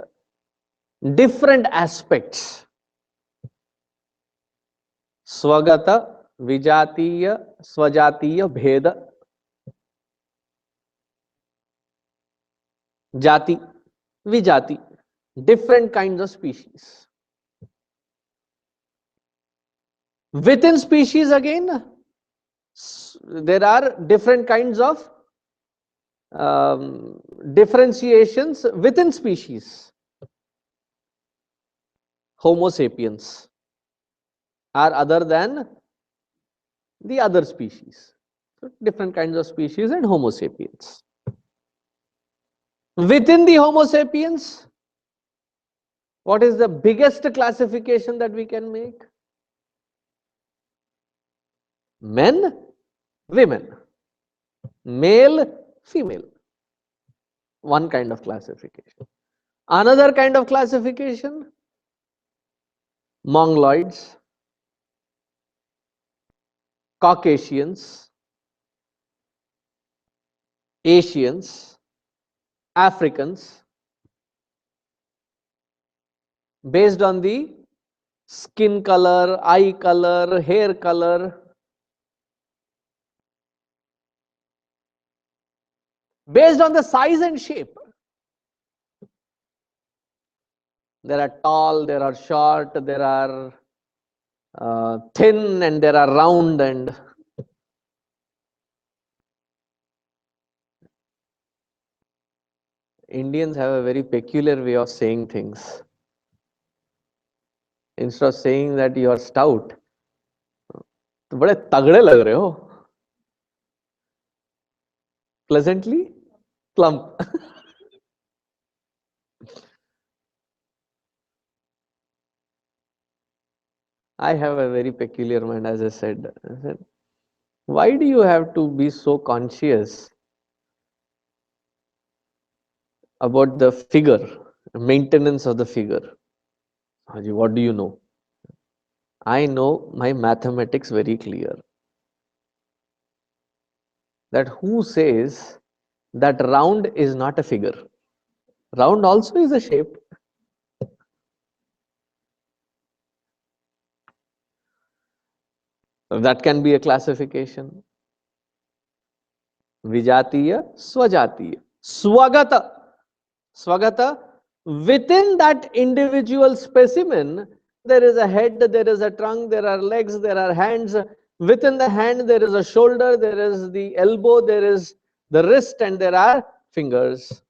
different aspects. Swagata, Vijatiya, Swajatiya, Bheda, Jati, Vijati, different kinds of species. Within species again, there are different kinds of differentiations within species. Homo sapiens are other than the other species. So different kinds of species and Homo sapiens. Within the Homo sapiens, what is the biggest classification that we can make? Men, women, male, female. One kind of classification. Another kind of classification, Mongoloids, Caucasians, Asians, Africans, based on the skin color, eye color, hair color, based on the size and shape. There are tall, there are short, there are thin, and there are round. And Indians have a very peculiar way of saying things. Instead of saying that you are stout, तो बड़े तगड़े लग रहे हो. Pleasantly plump. I have a very peculiar mind, as I said. Why do you have to be so conscious about the figure, maintenance of the figure? Haji, what do you know? I know my mathematics very clear. That who says that round is not a figure? Round also is a shape. That can be a classification. Vijatiya, Swajatiya. Swagata. Swagata. Within that individual specimen, there is a head, there is a trunk, there are legs, there are hands. Within the hand, there is a shoulder, there is the elbow, there is the wrist, and there are fingers.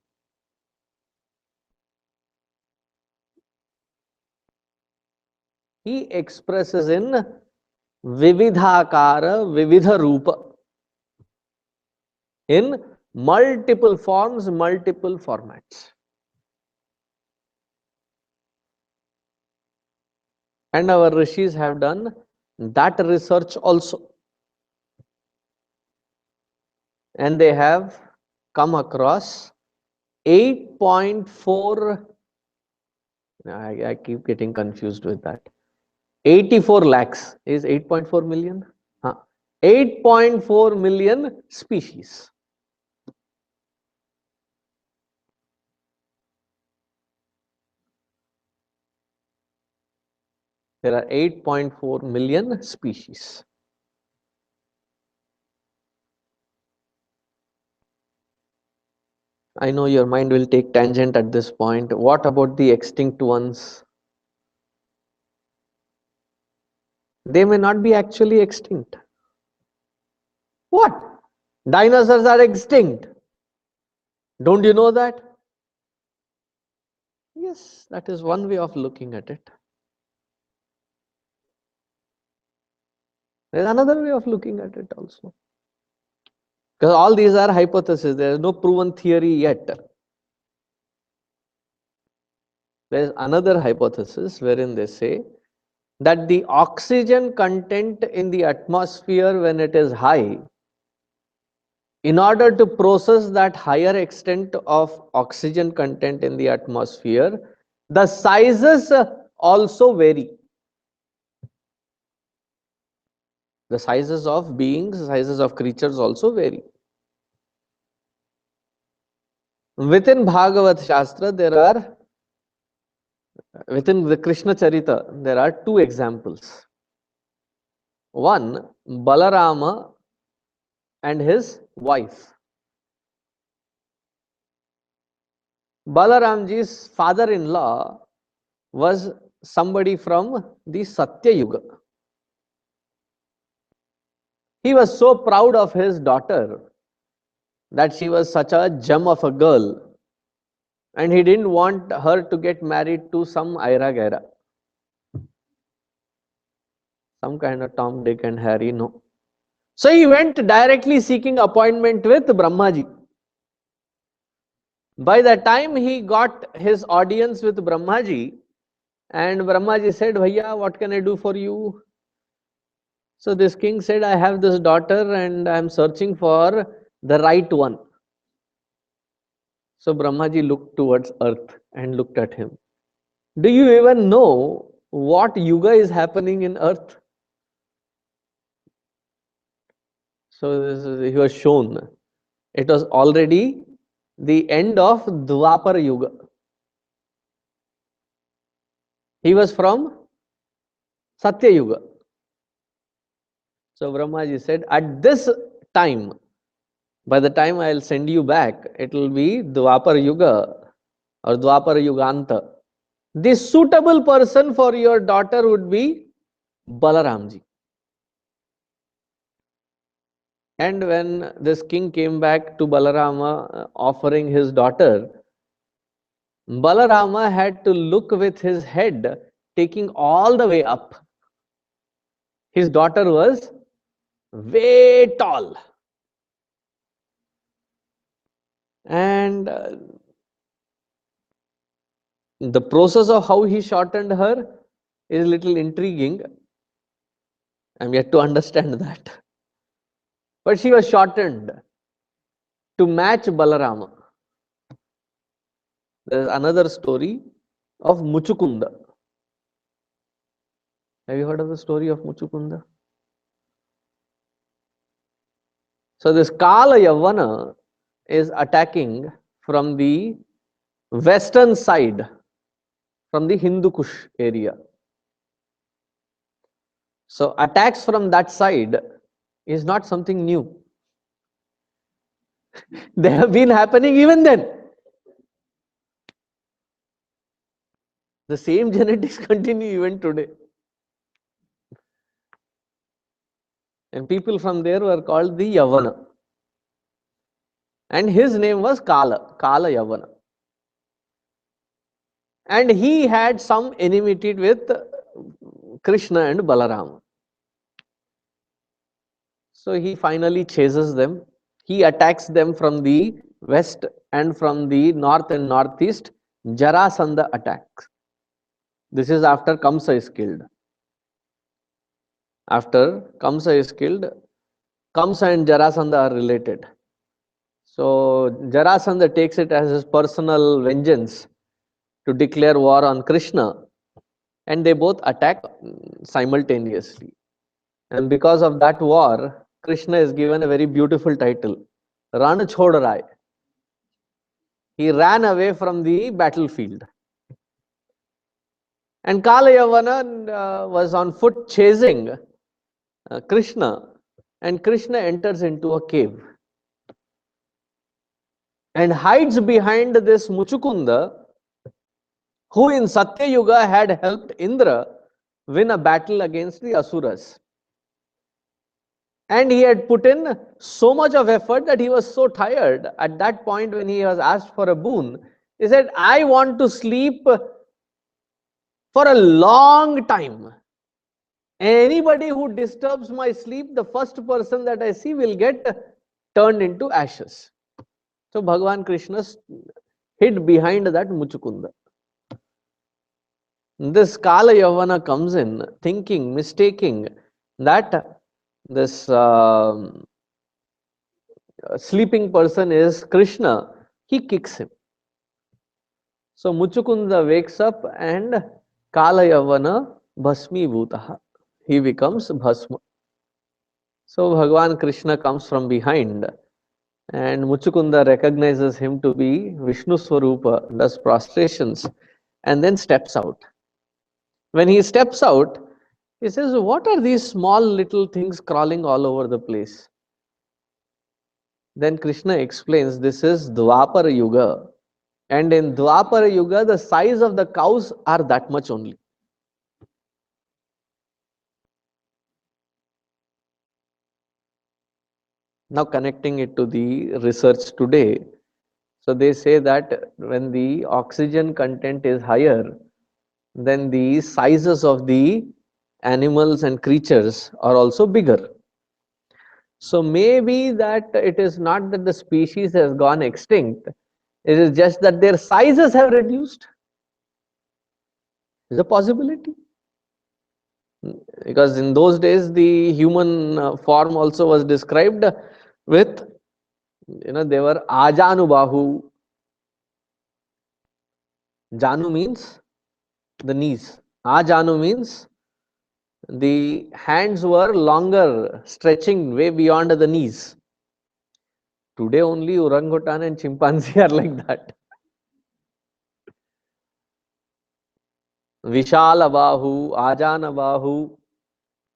He expresses in Vividhakara, Vividha Rupa. In multiple forms, multiple formats. And our rishis have done that research also. And they have come across 8.4, I keep getting confused with that. 84 lakhs is 8.4 million? 8.4 million species. There are 8.4 million species. I know your mind will take tangent at this point. What about the extinct ones? They may not be actually extinct. What? Dinosaurs are extinct. Don't you know that? Yes, that is one way of looking at it. There is another way of looking at it also. Because all these are hypotheses. There is no proven theory yet. There is another hypothesis wherein they say that the oxygen content in the atmosphere, when it is high, in order to process that higher extent of oxygen content in the atmosphere, the sizes also vary. The sizes of beings, sizes of creatures also vary. Within Bhagavat Shastra, within the Krishna Charita, there are two examples. One, Balarama and his wife. Balaramji's father-in-law was somebody from the Satya Yuga. He was so proud of his daughter that she was such a gem of a girl, and he didn't want her to get married to some Aira Gaira, some kind of Tom, Dick and Harry, no. So he went directly seeking appointment with Brahmaji. By the time he got his audience with Brahmaji, and Brahmaji said, Bhaiya, what can I do for you? So this king said, I have this daughter and I am searching for the right one. So Brahmaji looked towards earth and looked at him. Do you even know what yuga is happening in earth? So he was shown. It was already the end of Dwapar Yuga. He was from Satya Yuga. So Brahmaji said, at this time, by the time I'll send you back, it will be Dwapar Yuga or Dwapar Yuganta. The suitable person for your daughter would be Balaramji. And when this king came back to Balarama offering his daughter, Balarama had to look with his head taking all the way up. His daughter was way tall. And the process of how he shortened her is little intriguing. I'm yet to understand that. But she was shortened to match Balarama. There is another story of Muchukunda. Have you heard of the story of Muchukunda? So this Kala Yavana is attacking from the western side, from the Hindu Kush area. So attacks from that side is not something new. They have been happening even then. The same genetics continue even today. And people from there were called the Yavana. And his name was Kala Yavana. And he had some enmity with Krishna and Balarama. So he finally chases them. He attacks them from the west and from the north and northeast. Jarasandha attacks. This is after Kamsa is killed. After Kamsa is killed, Kamsa and Jarasandha are related. So Jarasandha takes it as his personal vengeance to declare war on Krishna, and they both attack simultaneously. And because of that war, Krishna is given a very beautiful title, Ran Chhod Rai. He ran away from the battlefield. And Kala Yavana was on foot chasing Krishna, and Krishna enters into a cave and hides behind this Muchukunda, who in Satya Yuga had helped Indra win a battle against the Asuras. And he had put in so much of effort that he was so tired. At that point, when he was asked for a boon, he said, I want to sleep for a long time. Anybody who disturbs my sleep, the first person that I see will get turned into ashes. So Bhagavan Krishna hid behind that Muchukunda. This Kala Yavana comes in thinking, mistaking that this sleeping person is Krishna. He kicks him. So Muchukunda wakes up and Kala Yavana Bhasmi Bhutaha. He becomes Bhasma. So Bhagavan Krishna comes from behind, and Muchukunda recognizes him to be Vishnu Swarupa, does prostrations, and then steps out. When he steps out, he says, "What are these small little things crawling all over the place?" Then Krishna explains, this is Dwapara Yuga. And in Dwapara Yuga, the size of the cows are that much only. Now connecting it to the research today, so they say that when the oxygen content is higher, then the sizes of the animals and creatures are also bigger. So maybe that it is not that the species has gone extinct, it is just that their sizes have reduced. Is a possibility. Because in those days the human form also was described with, they were ajanubahu. Janu means the knees. Ajanu means the hands were longer, stretching way beyond the knees. Today only orangutan and chimpanzee are like that. Vishalabahu, Ajanabahu.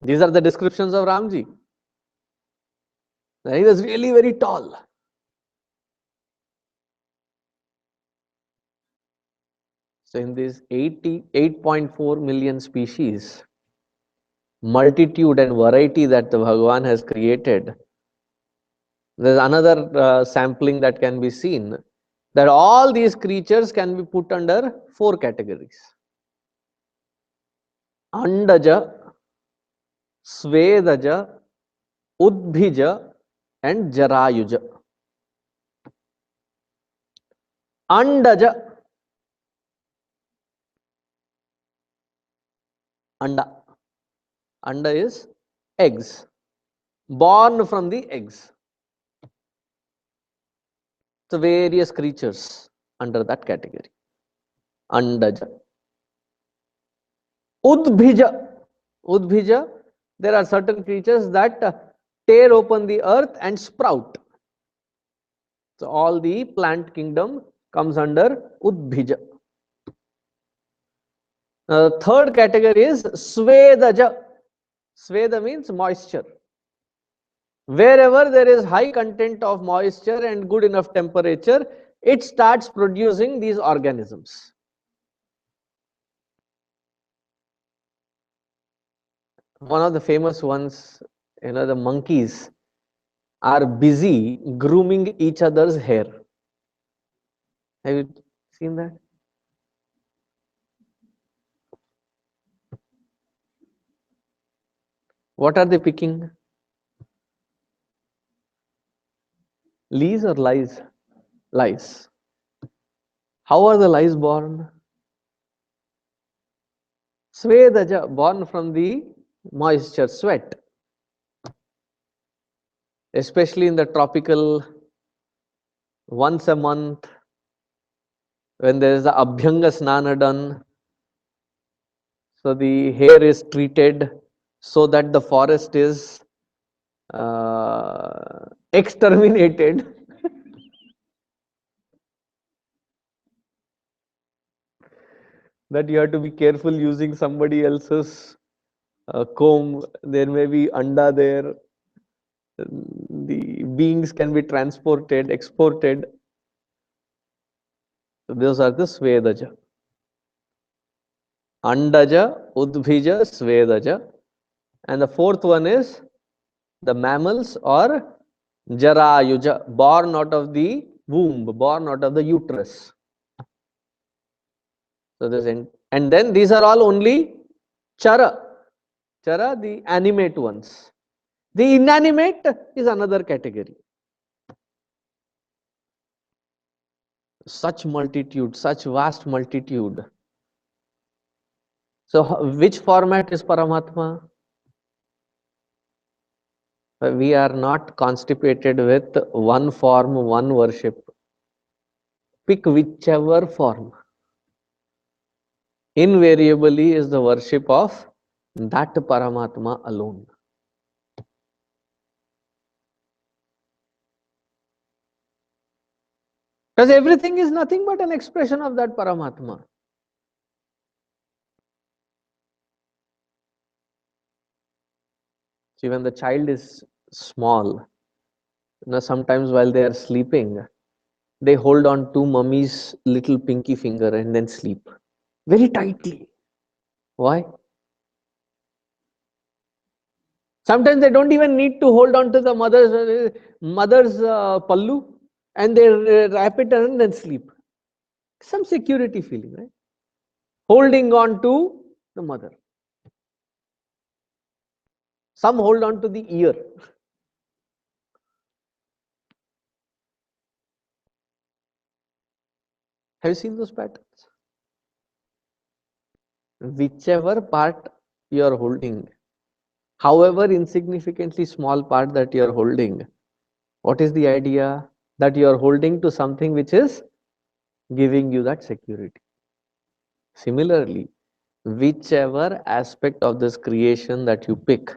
These are the descriptions of Ramji. He was really very tall. So in these 88.4 million species, multitude and variety that the Bhagavan has created, there's another sampling that can be seen, that all these creatures can be put under 4 categories. Andaja, Svedaja, Udbhija and Jarayuja. Andaja, Anda. Anda is eggs, born from the eggs. So various creatures under that category. Andaja. Udbhija. Udbhija, there are certain creatures that tear open the earth and sprout. So all the plant kingdom comes under Udbhija. Third category is Svedaja. Sveda means moisture. Wherever there is high content of moisture and good enough temperature, it starts producing these organisms. One of the famous ones, the monkeys are busy grooming each other's hair. Have you seen that? What are they picking? Leaves or lies? Lies. How are the lies born? Svedaja, born from the moisture, sweat. Especially in the tropical, once a month, when there is the Abhyanga Snana done, so the hair is treated so that the forest is exterminated. That you have to be careful using somebody else's comb. There may be anda there. The beings can be transported, exported. So those are the Svedaja. Andaja, Udbhija, Svedaja. And the fourth one is the mammals or Jarayuja, born out of the womb, born out of the uterus. So this and then these are all only Chara. Chara, the animate ones. The inanimate is another category. Such multitude, such vast multitude. So which format is Paramatma? We are not constipated with one form, one worship. Pick whichever form. Invariably is the worship of that Paramatma alone. Because everything is nothing but an expression of that Paramatma. See, when the child is small, sometimes while they are sleeping, they hold on to mummy's little pinky finger and then sleep very tightly. Why? Sometimes they don't even need to hold on to the mother's pallu, and they wrap it and then sleep. Some security feeling, right? Holding on to the mother. Some hold on to the ear. Have you seen those patterns? Whichever part you are holding, however insignificantly small part that you are holding, what is the idea? That you are holding to something which is giving you that security. Similarly, whichever aspect of this creation that you pick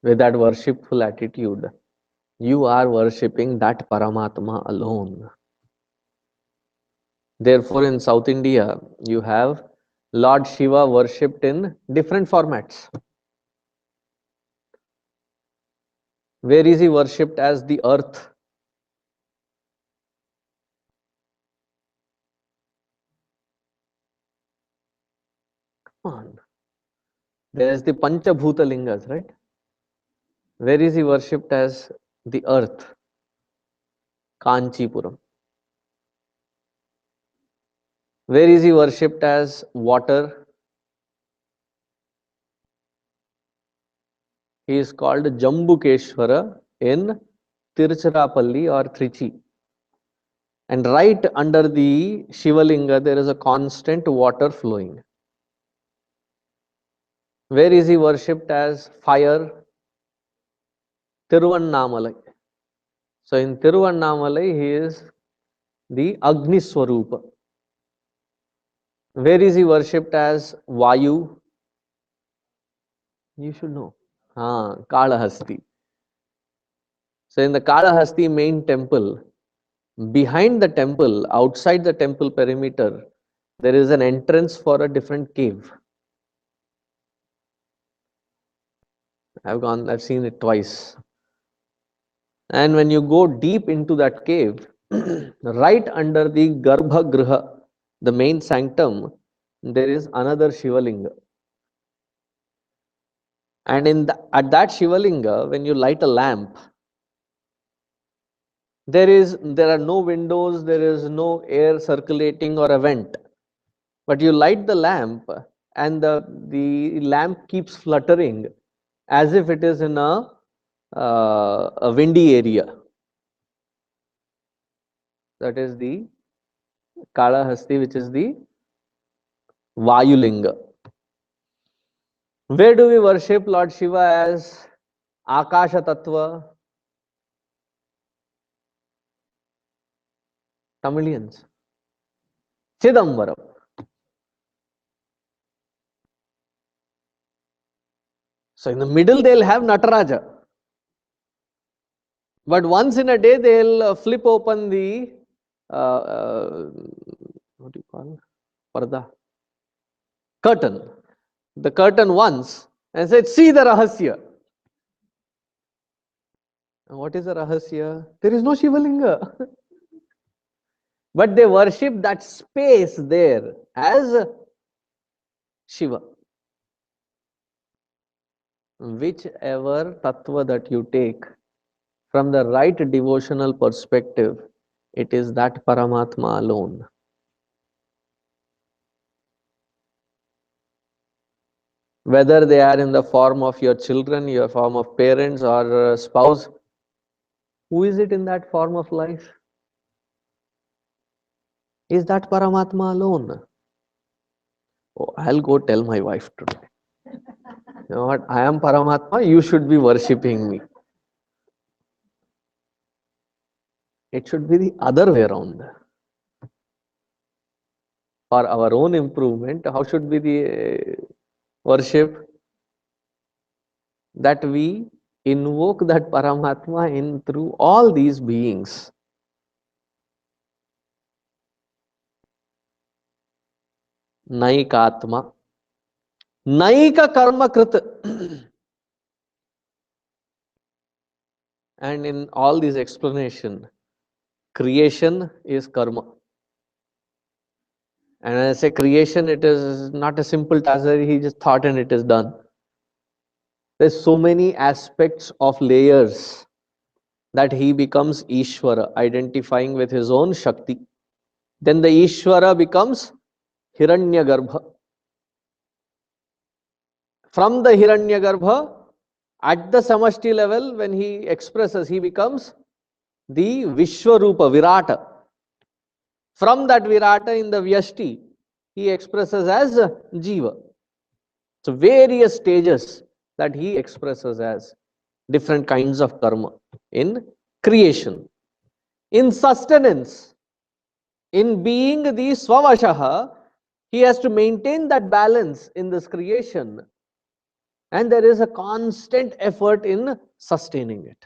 with that worshipful attitude, you are worshipping that Paramatma alone. Therefore, in South India, you have Lord Shiva worshipped in different formats. Where is he worshipped as the earth? Come on. There is the Panchabhuta Lingas, right? Where is he worshipped as the earth? Kanchipuram. Where is he worshipped as water? He is called Jambukeshwara in Tiruchirappalli or Trichy. And right under the Shivalinga, there is a constant water flowing. Where is he worshipped as fire? Tiruvannamalai. So in Tiruvannamalai, he is the Agni Swarupa. Where is he worshipped as Vayu? You should know. Kalahasti. So in the Kalahasti main temple, behind the temple, outside the temple perimeter, there is an entrance for a different cave. I've seen it twice. And when you go deep into that cave, right under the Garbha Griha, the main sanctum, there is another Shivalinga. And at that Shivalinga, when you light a lamp, there are no windows, there is no air circulating or a vent. But you light the lamp, and the lamp keeps fluttering as if it is in a windy area. That is the Kalahasti, which is the Vayulinga. Where do we worship Lord Shiva as Akasha Tattva? Tamilians. Chidambaram. So in the middle they'll have Nataraja. But once in a day they'll flip open the what do you call Parda? Curtain. The curtain once and said, see the Rahasya. And what is the Rahasya? There is no Shivalinga. But they worship that space there as Shiva. Whichever tattva that you take, from the right devotional perspective, it is that Paramatma alone. Whether they are in the form of your children, your form of parents or spouse, who is it in that form of life? Is that Paramatma alone? Oh, I'll go tell my wife today. You know what? I am Paramatma, you should be worshipping me. It should be the other way around. For our own improvement, how should be the worship? That we invoke that Paramatma in through all these beings. Naikatma, Naika Karma Krit. And in all these explanation, creation is karma. And when I say creation, it is not a simple task that he just thought and it is done. There's so many aspects of layers that he becomes Ishvara, identifying with his own Shakti. Then the Ishvara becomes Hiranyagarbha. From the Hiranyagarbha, at the Samashti level, when he expresses, he becomes the Vishwarupa, Virata. From that Virata in the Vyashti, he expresses as Jiva. So various stages that he expresses as different kinds of karma in creation. In sustenance, in being the Swavashaha, he has to maintain that balance in this creation. And there is a constant effort in sustaining it.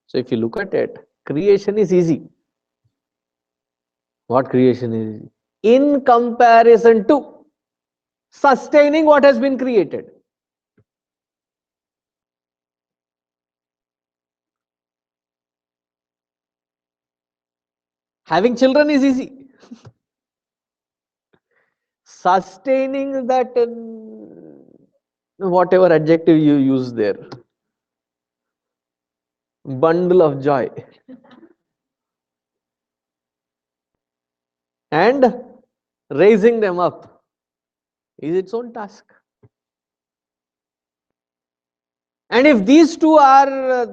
So if you look at it, creation is easy. What creation is easy? In comparison to sustaining what has been created. Having children is easy. Sustaining that, whatever adjective you use there, bundle of joy, and raising them up is its own task. And if these two are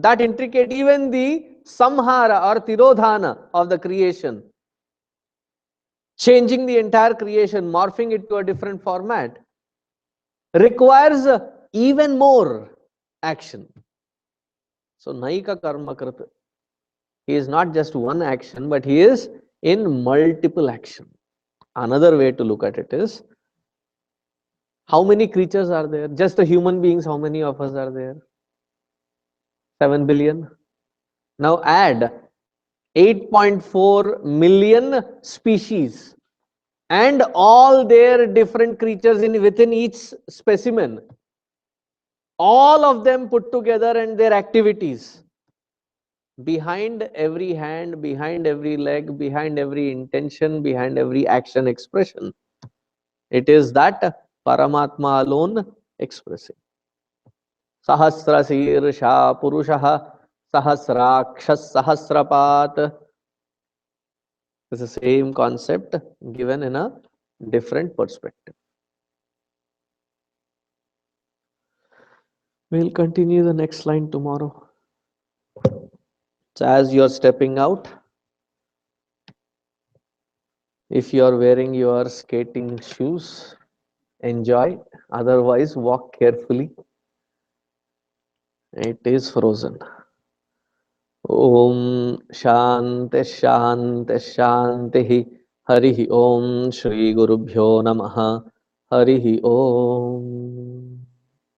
that intricate, even the samhara or tirodhana of the creation, changing the entire creation, morphing it to a different format, requires even more action. So Naika Karma Krita, he is not just one action, but he is in multiple action. Another way to look at it is, how many creatures are there? Just the human beings, how many of us are there? 7 billion. Now add 8.4 million species and all their different creatures within each specimen. All of them put together and their activities. Behind every hand, behind every leg, behind every intention, behind every action expression, it is that Paramatma alone expressing. Sahasra Sirsha Purushaha Sahasrakshas Sahasrapat. It's the same concept given in a different perspective. We'll continue the next line tomorrow. So as you're stepping out, if you're wearing your skating shoes, enjoy. Otherwise, walk carefully. It is frozen. Om Shanti Shanti Shanti Harihi Om Shri Gurubhyo Namaha Harihi Om.